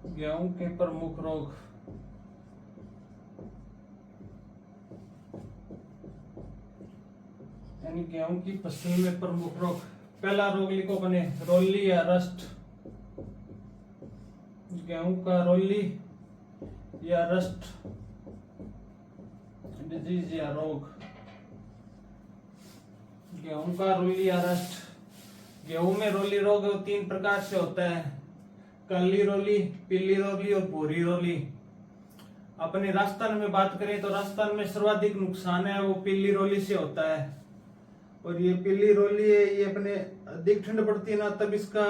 गेहूं के प्रमुख रोग। यानी गेहूं की फसल में प्रमुख रोग। पहला रोग लिखो बने रोली या रस्ट। गेहूं का रोली या रस्ट डिजीज या रोग। गेहूं का रोली या रस्ट। गेहूं में रोली रोग 3 प्रकार से होता है, काली रोली, पीली रोली और भूरी रोली। अपने राजस्थान में बात करें तो राजस्थान में सर्वाधिक नुकसान है वो पीली रोली से होता है। और ये पीली रोली है, ये अपने अधिक ठंड पड़ती है ना तब इसका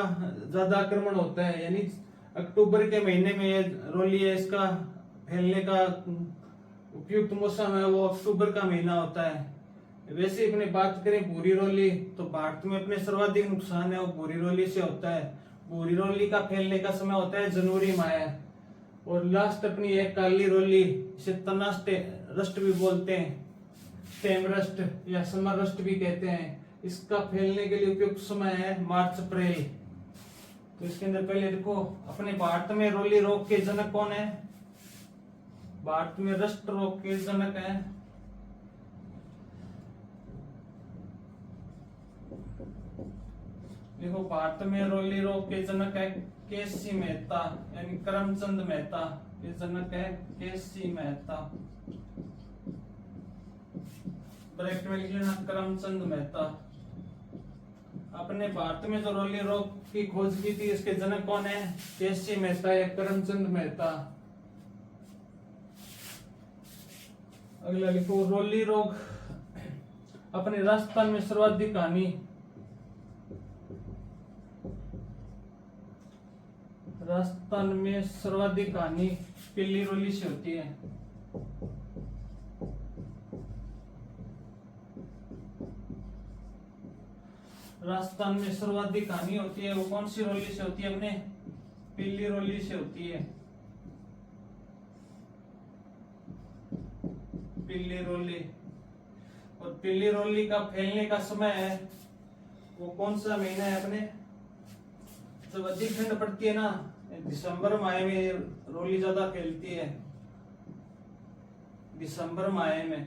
ज्यादा आक्रमण होता है। यानी अक्टूबर के महीने में ये रोली है, इसका फैलने का उपयुक्त मौसम है वो अक्टूबर का महीना होता है। वैसे अपने बात करें भूरी रोली तो भारत में अपने सर्वाधिक नुकसान है वो भूरी रोली से होता है। भूरी रोली का फैलने का समय होता है जनवरी माह। और लास्ट अपनी एक काली रोली, इसे तना रस्ट भी बोलते हैं, स्टेम रस्ट या समर रस्ट भी कहते हैं। इसका फैलने के लिए उपयुक्त समय है मार्च अप्रैल। तो इसके अंदर पहले देखो अपने भारत में रोली रोग के जनक कौन है। भारत में रस्ट रोग के जनक है देखो भारत में रोली रोग के जनक है केसी मेहता, यानी करमचंद मेहता। ये जनक है केसी मेहता, ब्रैकेट में लिख लेना करमचंद मेहता। अपने भारत में जो रोली रोग की खोज की थी इसके जनक कौन है, केसी मेहता या करमचंद मेहता। अगला लिखो रोली रोग अपने राजस्थान में सर्वाधिक हानि। राजस्थान में सर्वाधिक हानि पीली रोली से होती है। राजस्थान में सर्वाधिक हानि होती है वो कौन सी रोली से होती है, अपने पीली रोली से होती है। पीली रोली। और पीली रोली का फैलने का समय है वो कौन सा महीना है, अपने जब अधिक ठंड पड़ती है ना दिसंबर माह में रोली ज्यादा फैलती है। दिसंबर माह में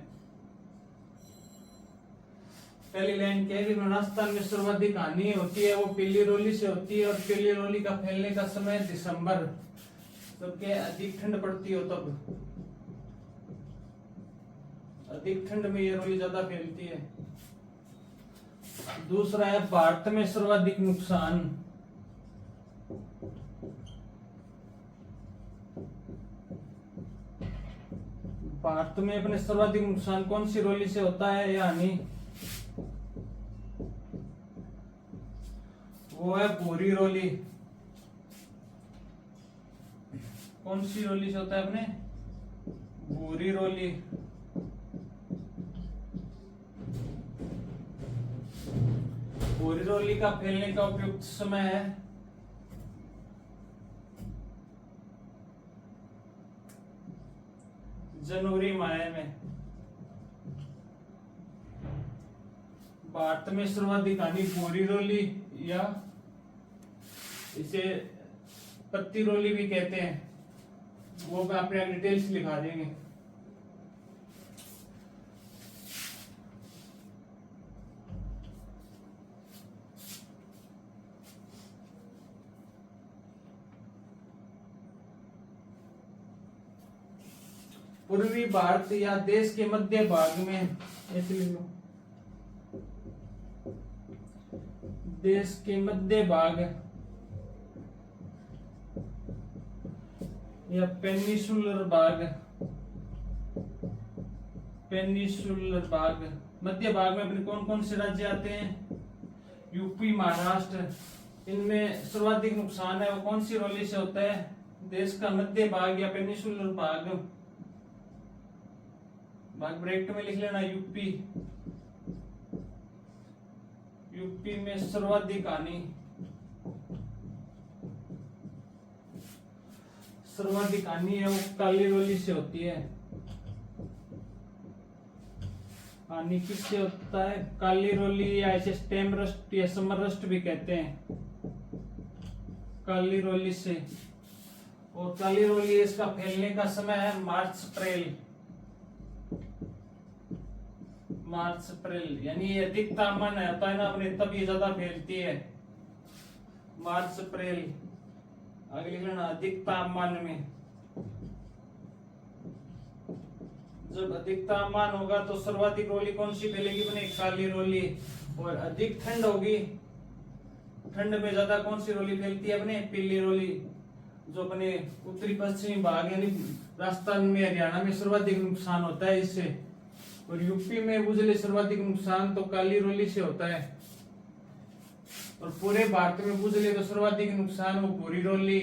पहली लाइन क्या है, राजस्थान में सर्वाधिक हानि होती है वो पीली रोली से होती है। और पीली रोली का फैलने का समय दिसंबर, जबकि अधिक ठंड पड़ती हो तब। अधिक ठंड में ये रोली ज्यादा फैलती है। दूसरा है भारत में सर्वाधिक नुकसान। भारत में अपने सर्वाधिक नुकसान कौन सी रोली से होता है, यानी वो है भूरी रोली। कौन सी रोली से होता है, अपने भूरी रोली। भूरी रोली का फैलने का उपयुक्त समय है जनवरी माह में। भारत में सर्वाधिक हानि भूरी रोली या इसे पत्ती रोली भी कहते हैं, वो मैं अपने डिटेल्स लिखा देंगे। पूर्वी भारत या देश के मध्य भाग में, इसलिए देश के मध्य भाग या पेनिसुलर भाग, पेनिसुलर भाग, मध्य भाग में अपने कौन कौन से राज्य आते हैं, यूपी, महाराष्ट्र। इनमें सर्वाधिक नुकसान है वो कौन सी रोली से होता है, देश का मध्य भाग या पेनिसुलर भाग। भाग ब्रैकेट में लिख लेना यूपी। यूपी में सर्वाधिक हानि, सर्वाधिक हानि है वो काली रोली से होती है। हानि किससे होता है, काली रोली या इसे स्टेम रस्ट या समर रस्ट भी कहते हैं, काली रोली से। और काली रोली इसका फैलने का समय है मार्च अप्रैल। मार्च अप्रैल यानी ये अधिक तापमान होता है ना अपने, तब ये ज्यादा फैलती है। मार्च अप्रैल आगे लिख लेना, अधिक तापमान में। जब अधिक तापमान होगा तो सर्वाधिक रोली कौन सी फैलेगी अपने, काली रोली। और अधिक ठंड होगी, ठंड में ज्यादा कौन सी रोली फैलती है अपने, पीली रोली। जो अपने उत्तरी पश्चिमी भाग यानी राजस्थान में, हरियाणा में सर्वाधिक नुकसान होता है इससे। और यूपी में बुझले सर्वाधिक नुकसान तो काली रोली से होता है। और पूरे भारत में बुझले तो सर्वाधिक नुकसान वो भूरी रोली।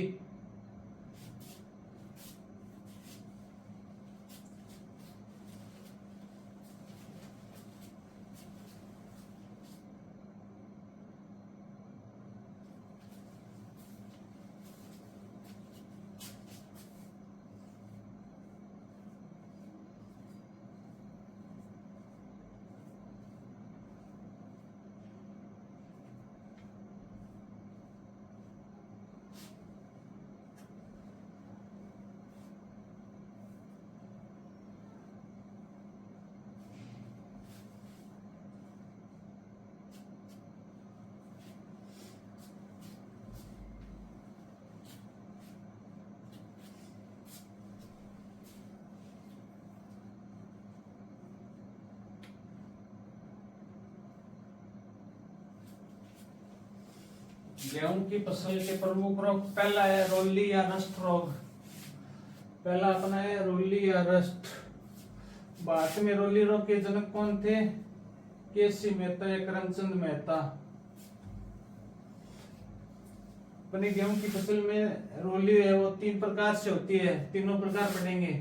गेहूं की फसल के प्रमुख रोग, पहला है रोली या रस्ट रोग। पहला अपना है रोली या रस्ट। भारत में रोली रोग के जनक कौन थे, केसी मेहता या करमचंद मेहता। अपनी गेहूं की फसल में रोली है वो 3 प्रकार से होती है, तीनों प्रकार पढ़ेंगे।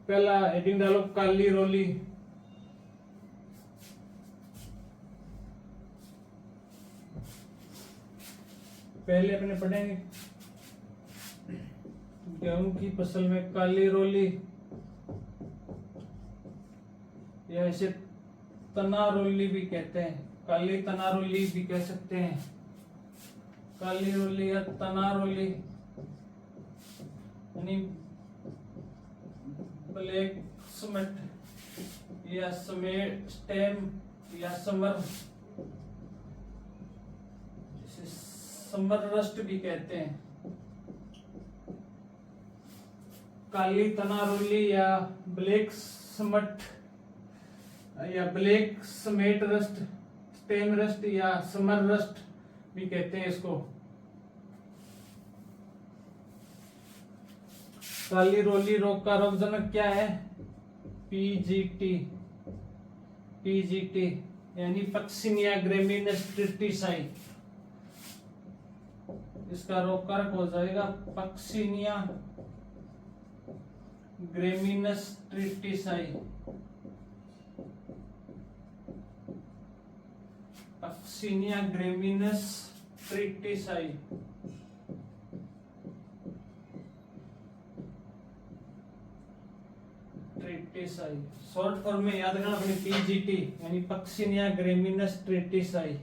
पहला हेडिंग डालो, काली रोली। पहले अपने पढ़ेंगे गेहूं की फसल में काली रोली, या इसे तना रोली भी कहते हैं, काली तना रोली भी कह सकते हैं। काली रोली या तना रोली यानी ब्लैक स्मट या स्टेम या समर रस्ट भी कहते हैं। काली तना रोली या ब्लैक स्मट या ब्लैक स्मेट रस्ट, स्टेम रस्ट या समर रस्ट भी कहते हैं इसको। काली रोली रोग का रोगजनक क्या है, पीजीटी। पीजीटी यानी पक्सिनिया ग्रेमिनस ट्रिटिसाई। इसका रोग कारक हो जाएगा Puccinia graminis tritici. Puccinia graminis tritici. Tritici short form में याद रखना अपनी, पीजीटी यानी पक्सिनिया ग्रेमिनस ट्रिटिसाई।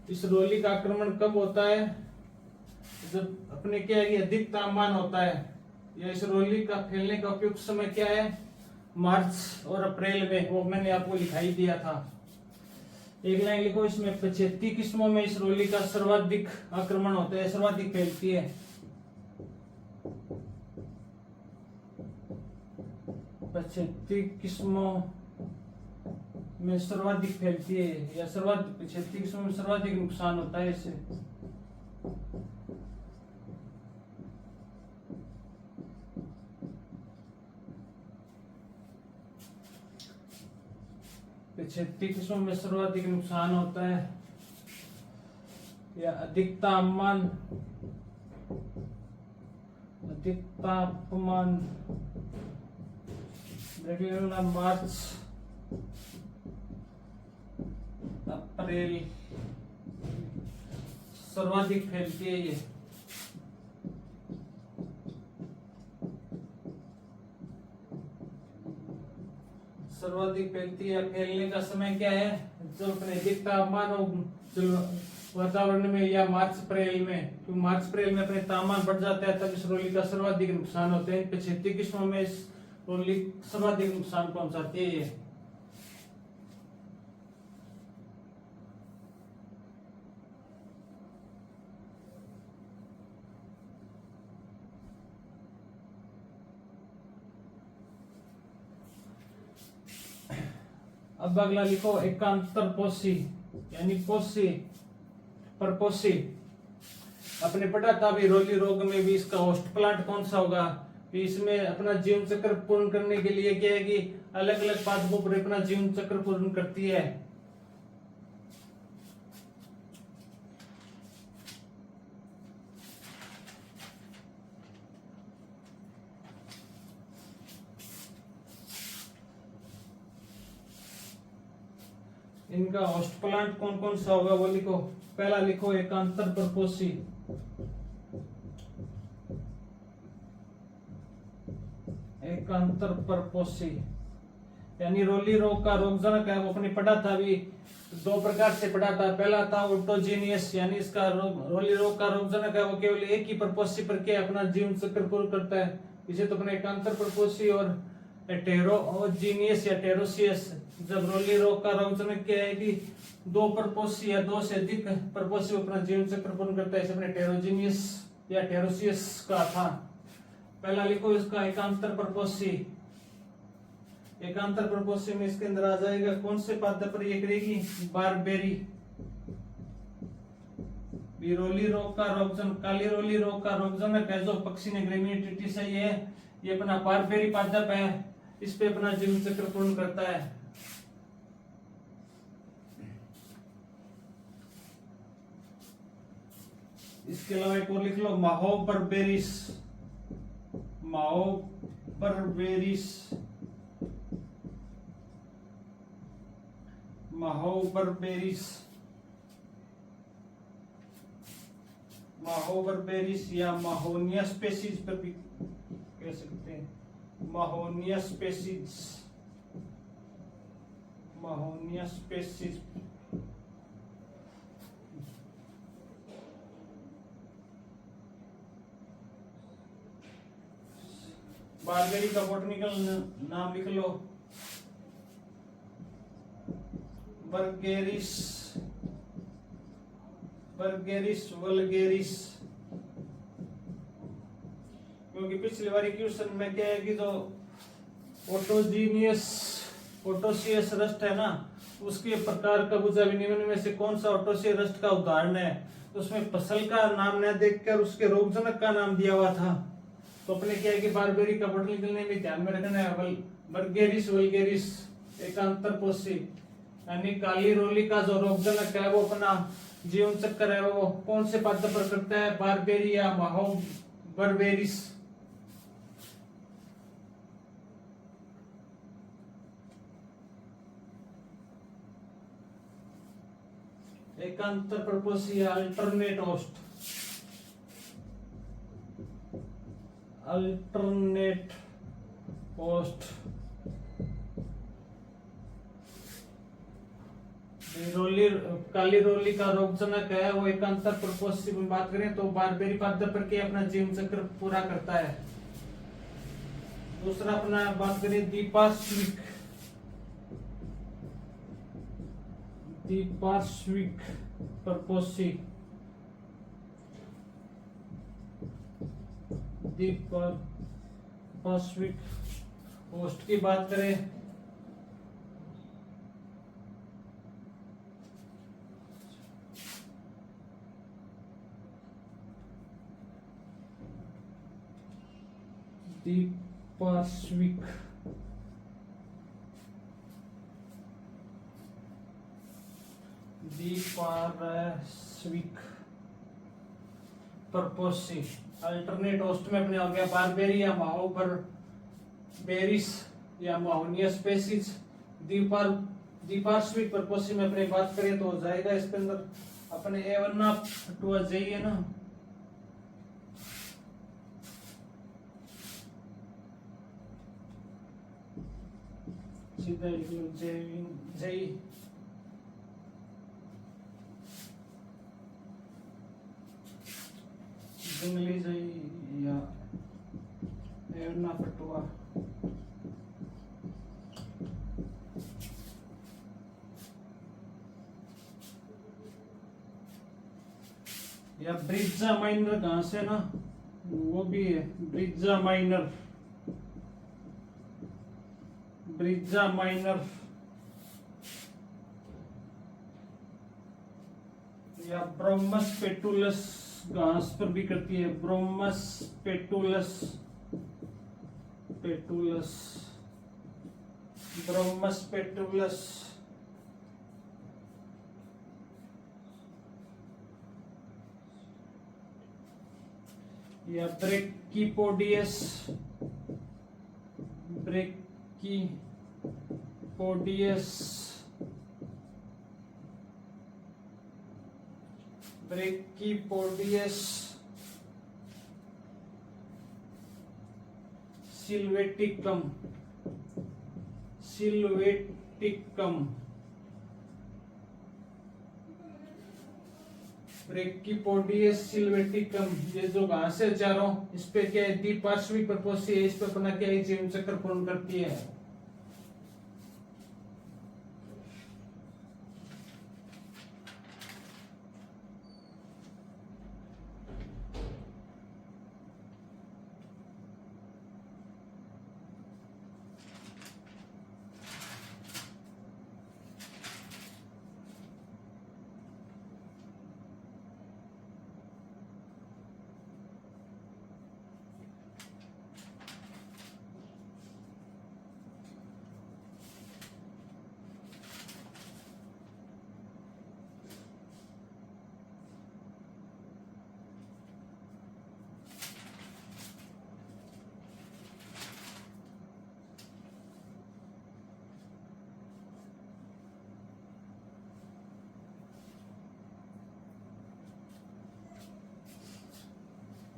इस रोली का आक्रमण कब होता है, जब अपने क्या है कि अधिक तापमान होता है। या इस रोली का फैलने का उपयुक्त समय क्या है, मार्च और अप्रैल में, वो मैंने आपको लिखाई दिया था। एक लाइन लिखो, इसमें 75 किस्मों में इस रोली का सर्वाधिक आक्रमण होता है, सर्वाधिक फैलती है। 75 किस्मों में सर्वाधिक फैलती है, या सर्वाधिक 75 किस्मों में सर्वाधिक नुकसान होता है इससे। क्षति किस्मों में सर्वाधिक नुकसान होता है, या अधिक तापमान, अधिक तापमान मार्च अप्रैल सर्वाधिक फैलती है ये। सर्वाधिक फैलती है, फैलने का समय क्या है? जब अपने अधिक तापमान और वातावरण में या मार्च अप्रैल में, क्योंकि मार्च अप्रैल में अपने तापमान बढ़ जाता है, तब इस रोली का सर्वाधिक नुकसान होता है। इन 75 किस्मों में इस रोली सर्वाधिक नुकसान पहुंचाती है ये। अब अगला लिखो एकांतर पोषी, यानी पोषी परपोषी। अपने पढ़ा था भी रोली रोग में भी इसका होस्ट प्लांट कौन सा होगा? भी इसमें अपना जीवन चक्र पूर्ण करने के लिए क्या है कि अलग अलग पादपों पर अपना जीवन चक्र पूर्ण करती है। इनका होस्ट प्लांट कौन कौन सा होगा वो लिखो। पहला लिखो एकांतर परपोषी, एकांतर परपोषी यानी रोली रोग का रोगजनक है वो अपने पढ़ा था भी, दो प्रकार से पढ़ा था। पहला था ऑटोजीनियस, यानी इसका रोली रोग का रोगजनक है वो केवल एक ही परपोषी पर के अपना जीवन चक्र पूर्ण करता है। इसे तो अपने एकांतर परपोषी और हेटेरोजीनियस या टेरोसियस। जब रोली रोग का रोगजनक क्या है कि दो परपोषी या दो से अधिक परपोषी अपना जीवन चक्र पूर्ण करता है, इसे अपने टेरोजीनियस या टेरोसियस का था। पहला लिखो इसका एकांतर परपोषी। एकांतर परपोषी में इसके अंदर आ जाएगा कौन से पादप पर ये करेगी? बारबेरी। रोली रोग का रोगजन, काली रोली रोग का रोगजनक है जो पक्षी ने ग्रेमिनेटिस है, ये अपना बारबेरी पादप है, इस पे अपना जीवन चक्र पूर्ण करता है। इसके अलावा एक और लिख लो माहोबरबेरिस, माहोबरबेरिस, माहोबरबेरिस, माहोबरबेरिस या माहोनिया स्पेसीज पर भी कह सकते हैं। माहोनिया स्पेसीज, माहोनिया स्पेसीज। बारबेरी का बॉटनिकल नाम लिख लो बर्गेरिस, बर्गेरिस वल्गेरिस। क्योंकि पिछली बार क्वेश्चन में क्या है कि जो ऑटोजीनियस ऑटोसियस रस्ट है ना, उसके प्रकार का पूछा भी निम्न में से कौन सा ऑटोसियस रस्ट का उदाहरण है, तो उसमें फसल का नाम न देखकर उसके रोगजनक का नाम दिया हुआ था। तो अपने क्या है कि बारबेरी का बॉटनिकल नेम भी ध्यान में रखना है, बर्गेरिस वल्गेरिस एकांतर पोषी। यानी काली रोली का जो रोगजनक है वो अपना जीवन चक्र है वो कौन से पादप पर करता है? बारबेरी या माहोबरबेरिस। एकांतर परपोषी अल्टरनेट होस्ट, अल्टरनेट होस्ट। रोली काली रोली का रोगजनक है वो एकांतर परपोषी में बात करें तो बारबेरी पादप पर के अपना जीवन चक्र पूरा करता है। दूसरा अपना बात करें दीपार्श्विक, दीपार्श्विक परपोषी, दीपार्श्विक होस्ट की बात करें दीपार्श्विक, दीपार्श्विक परपोषी अल्टरनेट होस्ट में अपने हो गया बारबेरी या माहोबरबेरिस या माहोनिया स्पेसीज। दीपार्श्विक परपोषी में अपने बात करें तो हो जाएगा इसके अंदर अपने एवन्ना फटुआ जाइए ना, सीधा लिख लो जय जंगली जय या एवना फटुआ। या ब्रिजा माइनर घास है ना, वो भी है ब्रिजा माइनर, ब्रिजा माइनर। या ब्रोमस पेटुलस घास पर भी करती है, ब्रोमस पेटुलस, पेटुलस, ब्रोमस पेटुलस। या ब्रेकिपोडियस, ब्रेकिपोडियस, ब्रेकिपोडियस सिल्वेटिकम, सिल्वेटिकम, ब्रेकिपोडियस सिल्वेटिकम। ये जो घास है चारों, इस पे क्या है, द्विपार्श्विक प्रपोषी है, इस पे अपना क्या है, जीवन चक्र पूर्ण करती है।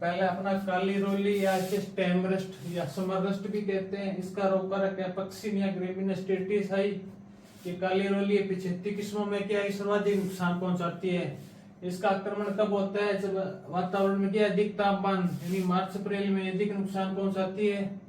पहले अपना काली रोली या स्टेमरस्ट या समरस्ट भी कहते हैं, इसका रोगकारक है पक्सिनिया ग्रेमिनेस्टेटिस है। ये काली रोली पिछेती किस्मों में क्या है, सर्वाधिक नुकसान पहुंचाती है। इसका आक्रमण कब होता है, जब वातावरण में क्या अधिक तापमान यानी मार्च अप्रैल में अधिक नुकसान पहुंचाती है।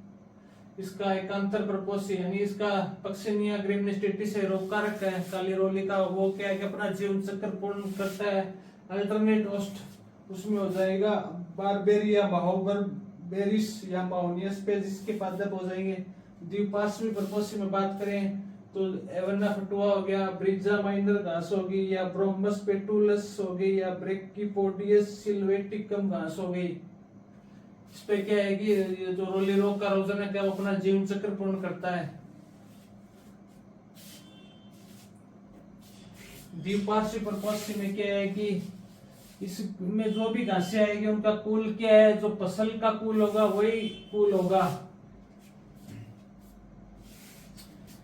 इसका एकांतर प्रपोषी यानी इसका पक्सिनिया ग्रेमिनेस्टेटिस है, रोगकारक है काली रोली का। वो क्या है कि अपना जीवन चक्र पूर्ण करता है। अल्टरनेट होस्ट उसमें हो जाएगा बारबेरिया बाहोबरबेरिस या माओनियस पे, जिसके पादप हो जाएंगे। द्विपार्श्विक प्रपोषी में बात करें तो एवना फटुआ हो गया, ब्रिजा माइनर घास होगी, या ब्रोमस पेटुलस हो गई, या ब्रेकिपोडियस सिल्वेटिकम घास हो गई। इस पे क्या है कि जो रोली रोग का रोजन है क्या, वो अपना जीवन चक्र पूर्ण करता है। द्विपार्श्विक प्रपोषी में क्या है कि इसमें जो भी घासें आएगी उनका कुल क्या है, जो फसल का कुल होगा वही कुल होगा।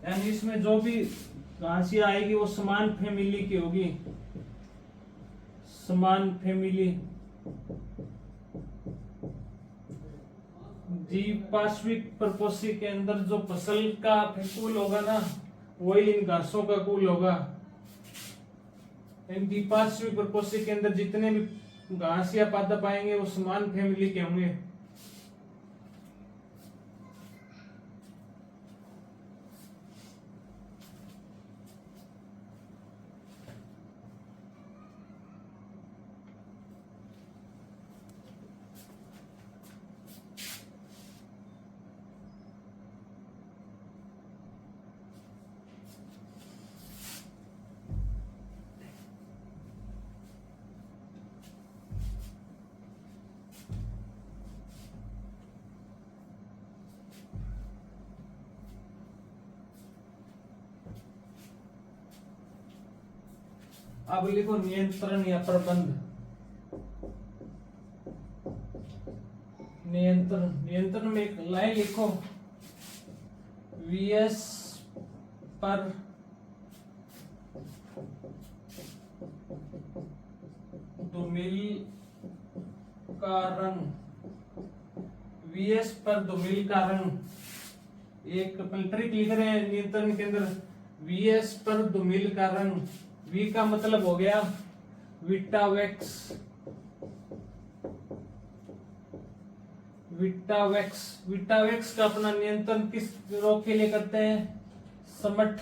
यानी इसमें जो भी घासें आएगी वो समान फैमिली की होगी, समान फैमिली। द्विपार्श्विक प्रपोषी के अंदर जो फसल का कुल होगा ना, वही इन घासों का कुल होगा। द्विपार्श्विक प्रपोषी के अंदर जितने भी घास या पादप आएंगे वो समान फैमिली के होंगे। अब लिखो नियंत्रण या प्रबंध। नियंत्रण, नियंत्रण में एक लाइन लिखो, वीएस पर धूमिल का रंग, वीएस पर धूमिल का रंग। एक ट्रिक लिख रहे हैं नियंत्रण के अंदर, वीएस पर धूमिल का रंग, वी का मतलब हो गया विटावेक्स, विटावेक्स, विटावेक्स का अपना नियंत्रण किस रोग के लिए करते हैं, समट,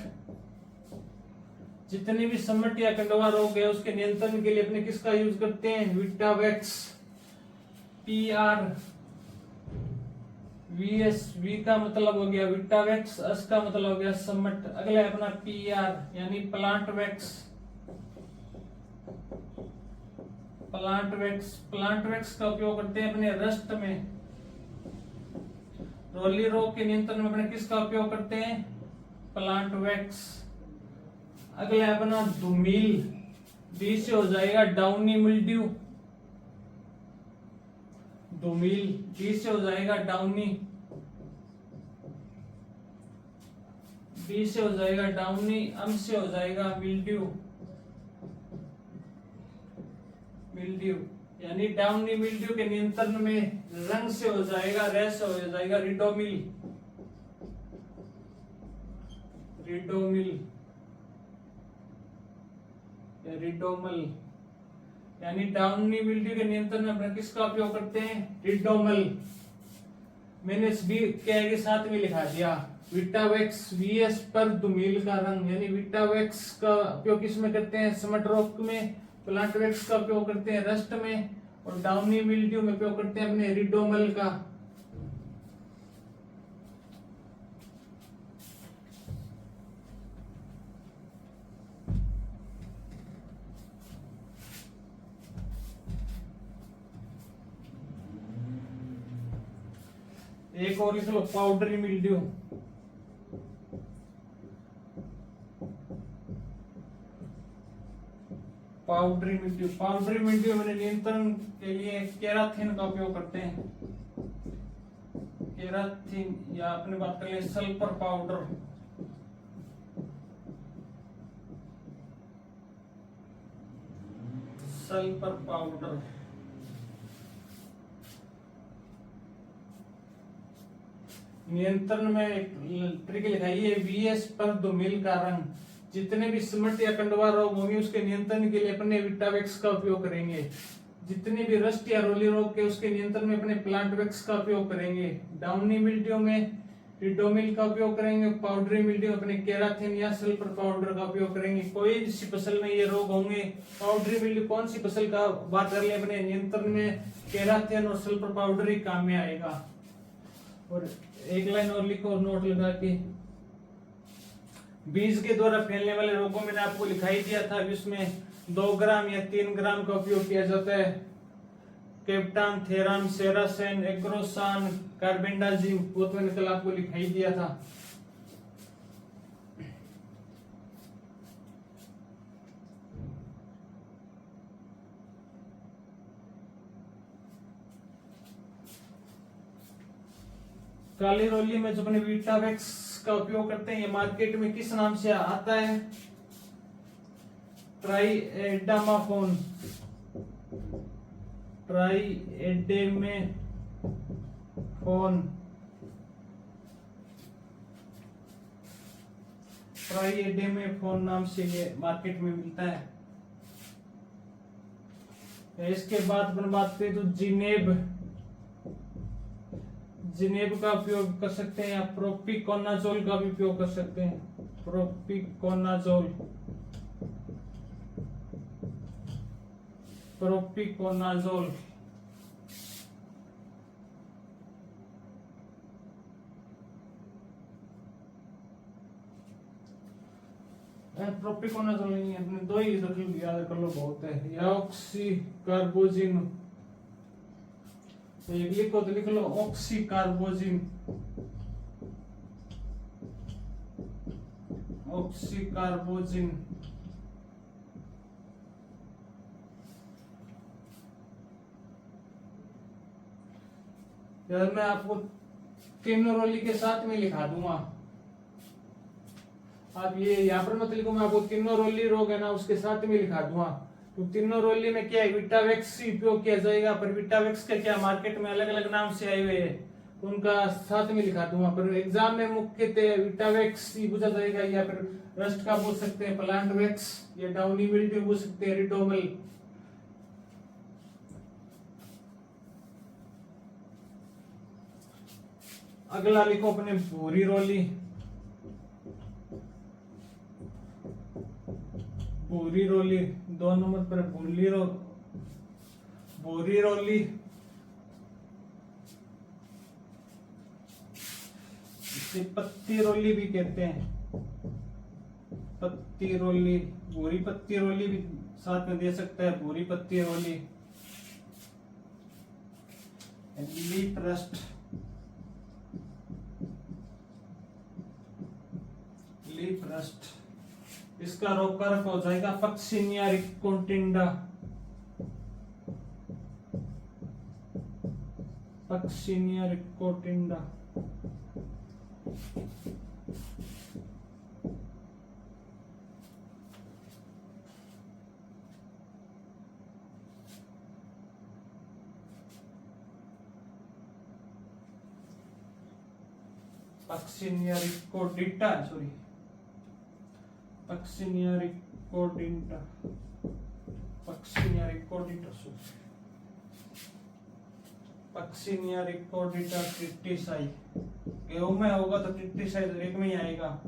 जितने भी समट या कंडवा रोग है उसके नियंत्रण के लिए अपने किसका यूज करते हैं, विटावेक्स, पीआर, वीएस, वी का मतलब हो गया विटावेक्स, एस का मतलब हो गया समट, अगला है अपना पीआर यानी plant wax, plant wax, plant wax का उपयोग करते हैं अपने रस्ट में, रोली रोग के नियंत्रण में अपने किसका उपयोग करते हैं, प्लांट वैक्स, अगला है अपना धूमिल, डी से हो जाएगा डाउनी मिल्ड्यू, धूमिल, डी से हो जाएगा डाउनी, डी से हो जाएगा डाउनी, एम से हो जाएगा मिल्ड्यू, मिल्ड्यू यानी डाउनी मिल्ड्यू के नियंत्रण में रंग से हो जाएगा, रेस हो जाएगा रिडोमिल, रिडोमिल, रिडोमल, यानी डाउनी मिल्ड्यू के नियंत्रण में अपना किसका उपयोग करते हैं, रिडोमल, मैंने इस बी के साथ में लिखा दिया, विटावेक्स, वीएस पर धूमिल का रंग, यानी विटावेक्स का उपयोग किसमें करते हैं, समट रोग में, प्लांट वैक्स का उपयोग करते हैं रस्ट में, और डाउनी मिल्ड्यू में उपयोग करते हैं अपने रिडोमल का। एक और लिख लो powdery mildew, powdery mildew, powdery mildew मैंने नियंत्रण के लिए केराथिन का उपयोग करते हैं, केराथिन या अपने बात कर ले सल्फर पाउडर, सल्फर पाउडर, नियंत्रण में एक ट्रिक लिखाई है, वीएस पर धूमिल का रंग, जितने भी समट या कंडवा रोग होंगे उसके नियंत्रण के लिए अपने विटावेक्स का उपयोग करेंगे, जितने भी रस्ट या रोली रोग के उसके नियंत्रण में अपने प्लांट वैक्स का उपयोग करेंगे, डाउनी मिल्ड्यू में रिडोमिल का उपयोग करेंगे, पाउडरी मिल्ड्यू अपने केराथिन या सल्फर पाउडर का उपयोग करेंगे। कोई सी फसल में ये रोग होंगे, पाउडरी मिल्ड्यू कौन सी फसल का बात कर ले अपने नियंत्रण में, केराथिन और सल्फर पाउडर ही काम में आएगा। और एक लाइन और लिखो नोट लगा के, बीज के द्वारा फैलने वाले रोगों में आपको लिखाई दिया था, इसमें 2 ग्राम या 3 ग्राम का उपयोग किया जाता है, कैप्टान, थेराम, सेरासेन, एग्रोसान, कार्बेंडाजिम, वो तो मैंने कल आपको लिखाई दिया था। काली रोली में जो अपने विटावेक्स का उपयोग करते हैं, ये मार्केट में किस नाम से आता है, ट्राइएडामाफोन, ट्राइएडेमेफोन, ट्राइएडेमेफोन नाम से ये मार्केट में मिलता है। इसके बाद अपन बात करें तो जिनेब, जिनेब का उपयोग कर सकते हैं, या प्रोपिकोनाजोल का भी उपयोग कर सकते हैं, प्रोपिकोनाजोल, प्रोपिकोनाजोल, प्रोपिकोनाजोल नहीं है, अपने 2 ही याद कर लो बहुत है, या ऑक्सीकार्बोजिन, लिखो तो लिख लो ऑक्सीकार्बोजिन, ऑक्सीकार्बोजिन, यार मैं आपको किन्नोरोली के साथ में लिखा दूंगा, आप ये यहाँ पर मत लिखो, मैं आपको किन्नोरोली रोग है ना उसके साथ में लिखा दूंगा। तो किन्नोरोली में क्या है, विटावेक्स उपयोग किया जाएगा, पर विटावेक्स का क्या मार्केट में अलग अलग नाम से आए हुए हैं, उनका साथ में लिखा दूंगा, पर एग्जाम में मुख्यतः विटावेक्स ही पूछा जाएगा, या फिर रस्ट का पूछ सकते हैं, प्लांट वेक्स, या डाउनी मिल्ड्यू पूछ सकते हैं, रिडोमल। अगला लिखो अपने भूरी रोली। भूरी रोली 2 नंबर पर भूरी रोली। इसे पत्ती रोली भी कहते हैं, पत्ती रोली, भूरी पत्ती रोली भी साथ में दे सकता है, भूरी पत्ती रोली। लीफ रस्ट, लीफ रस्ट, इसका रोग कारक हो जाएगा Puccinia recondita, Puccinia recondita. Puccinia recondita, sorry, Puccinia recondita, Puccinia recondita, Puccinia recondita tritici. गेहूं में होगा तो ट्रिटिसाई एक में ही आएगा।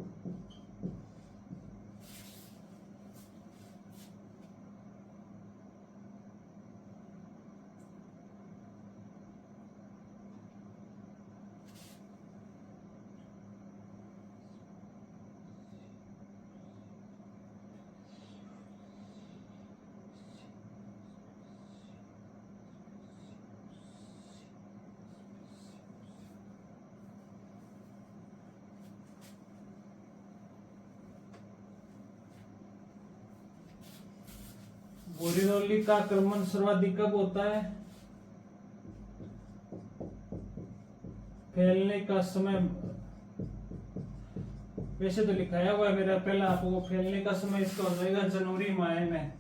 बोरिनोली का आक्रमण सर्वाधिक कब होता है? फैलने का समय, वैसे तो लिखाया हुआ है मेरा पहला, आपको फैलने का समय इसका हो जाएगा जनवरी माह में,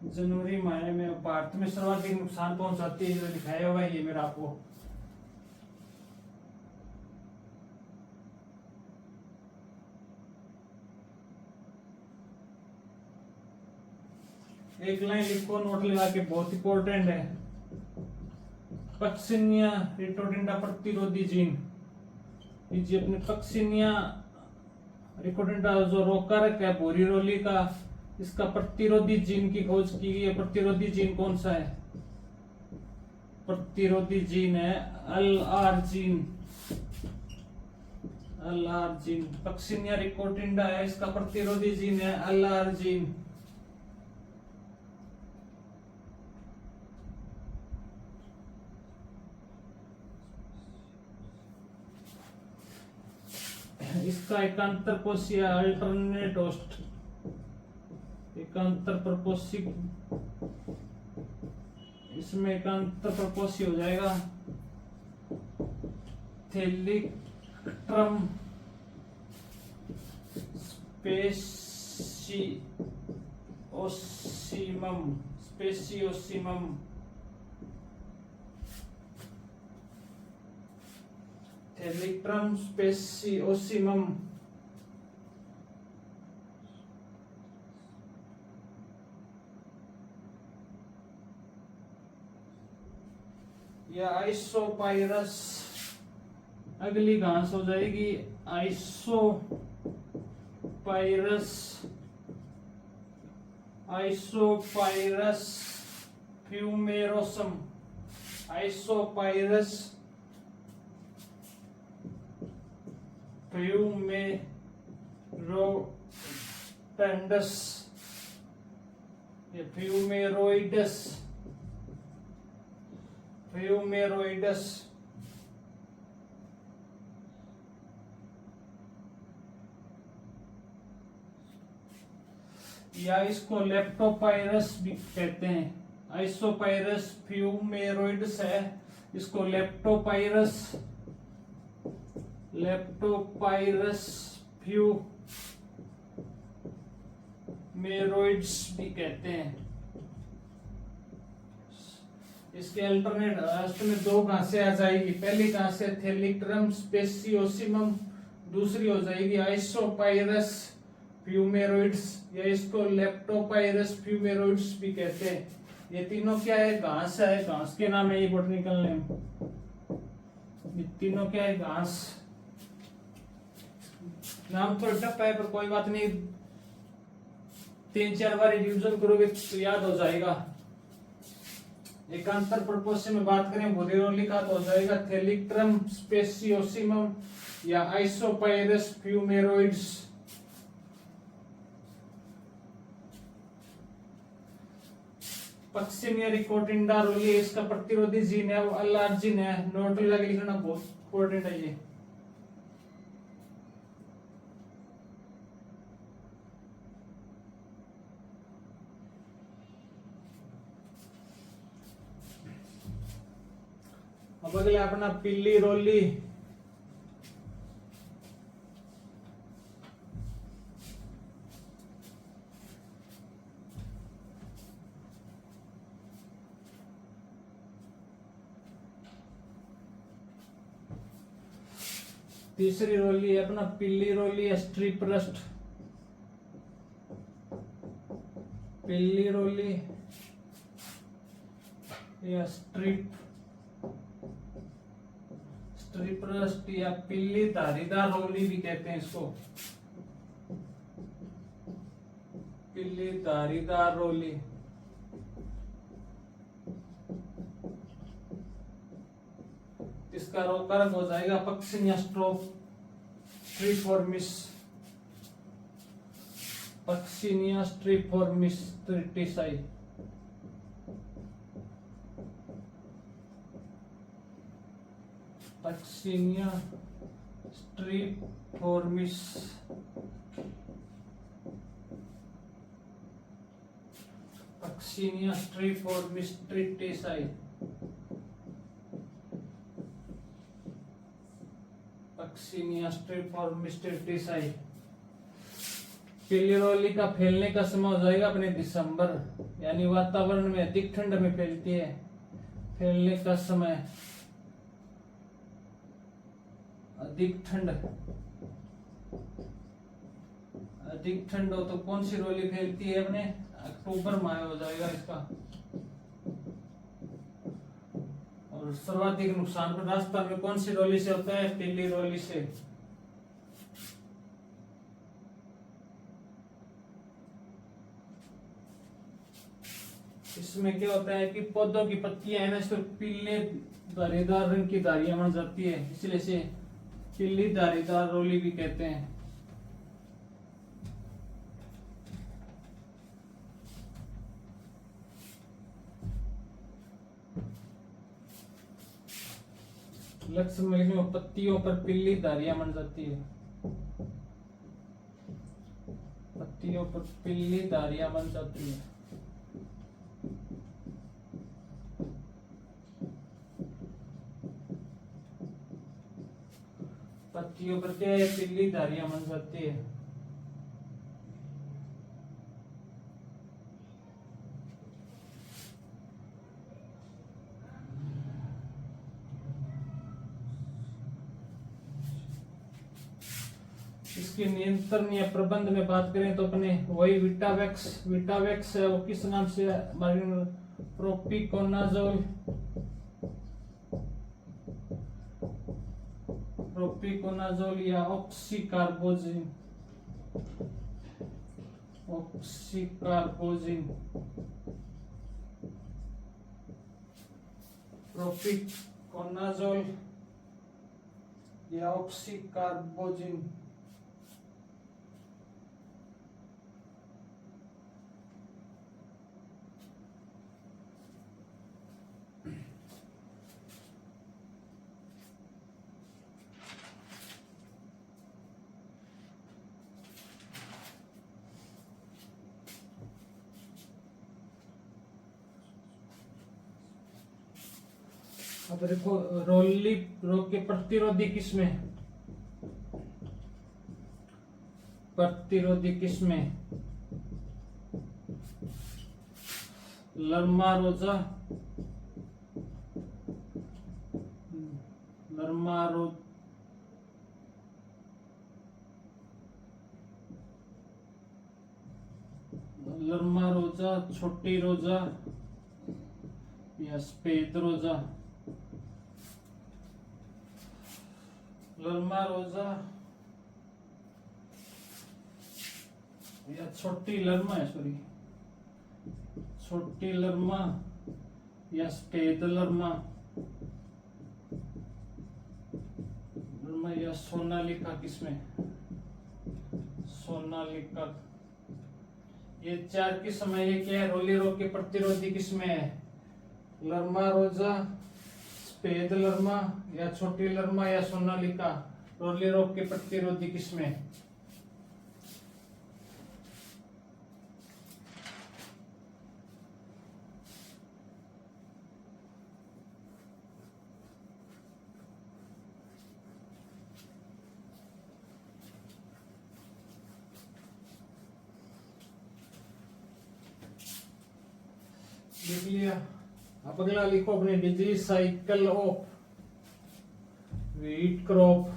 जनवरी माह में। भारत में सर्वाधिक नुकसान पहुंचाती है, जो लिखाया हुआ है ये मेरा आपको। एक लाइन लिखो नोट लगा के, बहुत इंपॉर्टेंट है। पक्सिनिया रिकोटिंडा प्रतिरोधी जीन, ये अपने पक्सिनिया रिकोटिंडा जो रोग कारक है भूरी रोली का, इसका प्रतिरोधी जीन की खोज की गई है। प्रतिरोधी जीन कौन सा है? प्रतिरोधी जीन है LR gene, LR gene. Puccinia recondita है, इसका प्रतिरोधी जीन है LR जीन। इसका एकांतर कोशीय अल्टरनेट होस्ट, एकांतर प्रपोषी, इसमें एकांतर प्रपोषी हो जाएगा थेलिक्ट्रम स्पेसियोसिमम, स्पेसियोसिमम, थेलिक्ट्रम स्पेसियोसिमम। या आइसोपाइरस, अगली घास हो जाएगी आइसोपाइरस, आइसोपाइरस फ्यूमेरोसम, आइसोपाइरस फ्यूमेरोटेंडस, ये फ्यूमेरोइडस, फ्यूमेरोइडस। या इसको लेप्टोपाइरस भी कहते हैं। आइसोपाइरस फ्यूमेरोइडस है, इसको लेप्टोपाइरस, लेप्टोपाइरस फ्यूमेरोइड्स भी कहते हैं। इसके अल्टरनेट राष्ट्र में दो घासें आ जाएगी। पहली घास है थेलिक्रम स्पेसियोसिमम, दूसरी हो जाएगी आइसोपाइरस फ्यूमेरोइड्स, या इसको लेप्टोपाइरस फ्यूमेरोइड्स भी कहते हैं। ये तीनों क्या है? घास है। घास के नाम है ये बोटनिकल नेम। ये तीनों क्या है? घास। नाम तो टफ है पर कोई बात नहीं, 3-4 बार रिविजन करोगे तो याद हो जाएगा। एकांतर प्रपोज में बात करें बोरेरोली का तो हो जाएगा थेलिक्रम स्पेसियोसिमम या आइसोपाइरस फ्यूमेरोइड्स। पक्सिनिया रिकोटिंडा रोली, इसका प्रतिरोधी जीन है वो अलार्जिन है। नोट लगा के लिखना, बहुत इंपॉर्टेंट है ये। अब अगले अपना पिल्ली रोली। तीसरी रोली है अपना पिल्ली रोली स्ट्रिपरस्ट। पिल्ली रोली या स्ट्रिपरस्ट या पिल्ली धारीदार रोली भी कहते हैं इसको। पिल्ली धारीदार रोली। इसका रोगकारक हो जाएगा Puccinia striiformis. Puccinia striiformis tritici. Puccinia striiformis. Puccinia striiformis tritici. Puccinia striiformis tritici. पिल्ली रोली का फैलने का समय हो जाएगा अपने दिसंबर, यानी वातावरण में अधिक ठंड में फैलती है। फैलने का समय अधिक ठंड हो तो कौन सी रोली फैलती है? अपने अक्टूबर माह हो जाएगा इसका। और सर्वाधिक नुकसान पर राजस्थान में कौन सी रोली से होता है? पिल्ली रोली से। इसमें क्या होता है कि पौधों की पत्तियां है ना, इस पर पीले धारीदार रंग की धारियां बन जाती है, इसलिए से पिल्ली धारीदार रोली भी कहते हैं। लक्ष्य में पत्तियों पर पिल्ली धारियां बन जाती है। पत्तियों पर पिल्ली धारियां बन जाती है। पत्तियों पर क्या है? पिल्ली धारियां बन जाती है। इसके नियंत्रण या प्रबंध में बात करें तो अपने वही विटावेक्स है, वो किस नाम से? प्रोपिकोनाजोल। प्रोपिकोनाजोल या ऑक्सीकार्बोजिन। प्रोपिकोनाजोल या ऑक्सीकार्बोजिन। अब देखो रोली रोग के प्रतिरोधी किस्में लर्मा रोजा, लरमा रोजा, छोटी रोजा या सफेद रोजा। लरमा रोजा या छोटी लरमा है, सॉरी, छोटी लरमा या सफेद लरमा या सोनालिका, किसमें सोनालिका। ये 4 किस्म है। ये क्या है? रोली रोग के प्रतिरोधी किस्में है। लरमा रोजा, सफेद लरमा या छोटी लरमा या सोनालिका रोली रोग के प्रतिरोधी किस्में। लिख लिया। अब अगला लिखो अपने disease cycle of wheat crop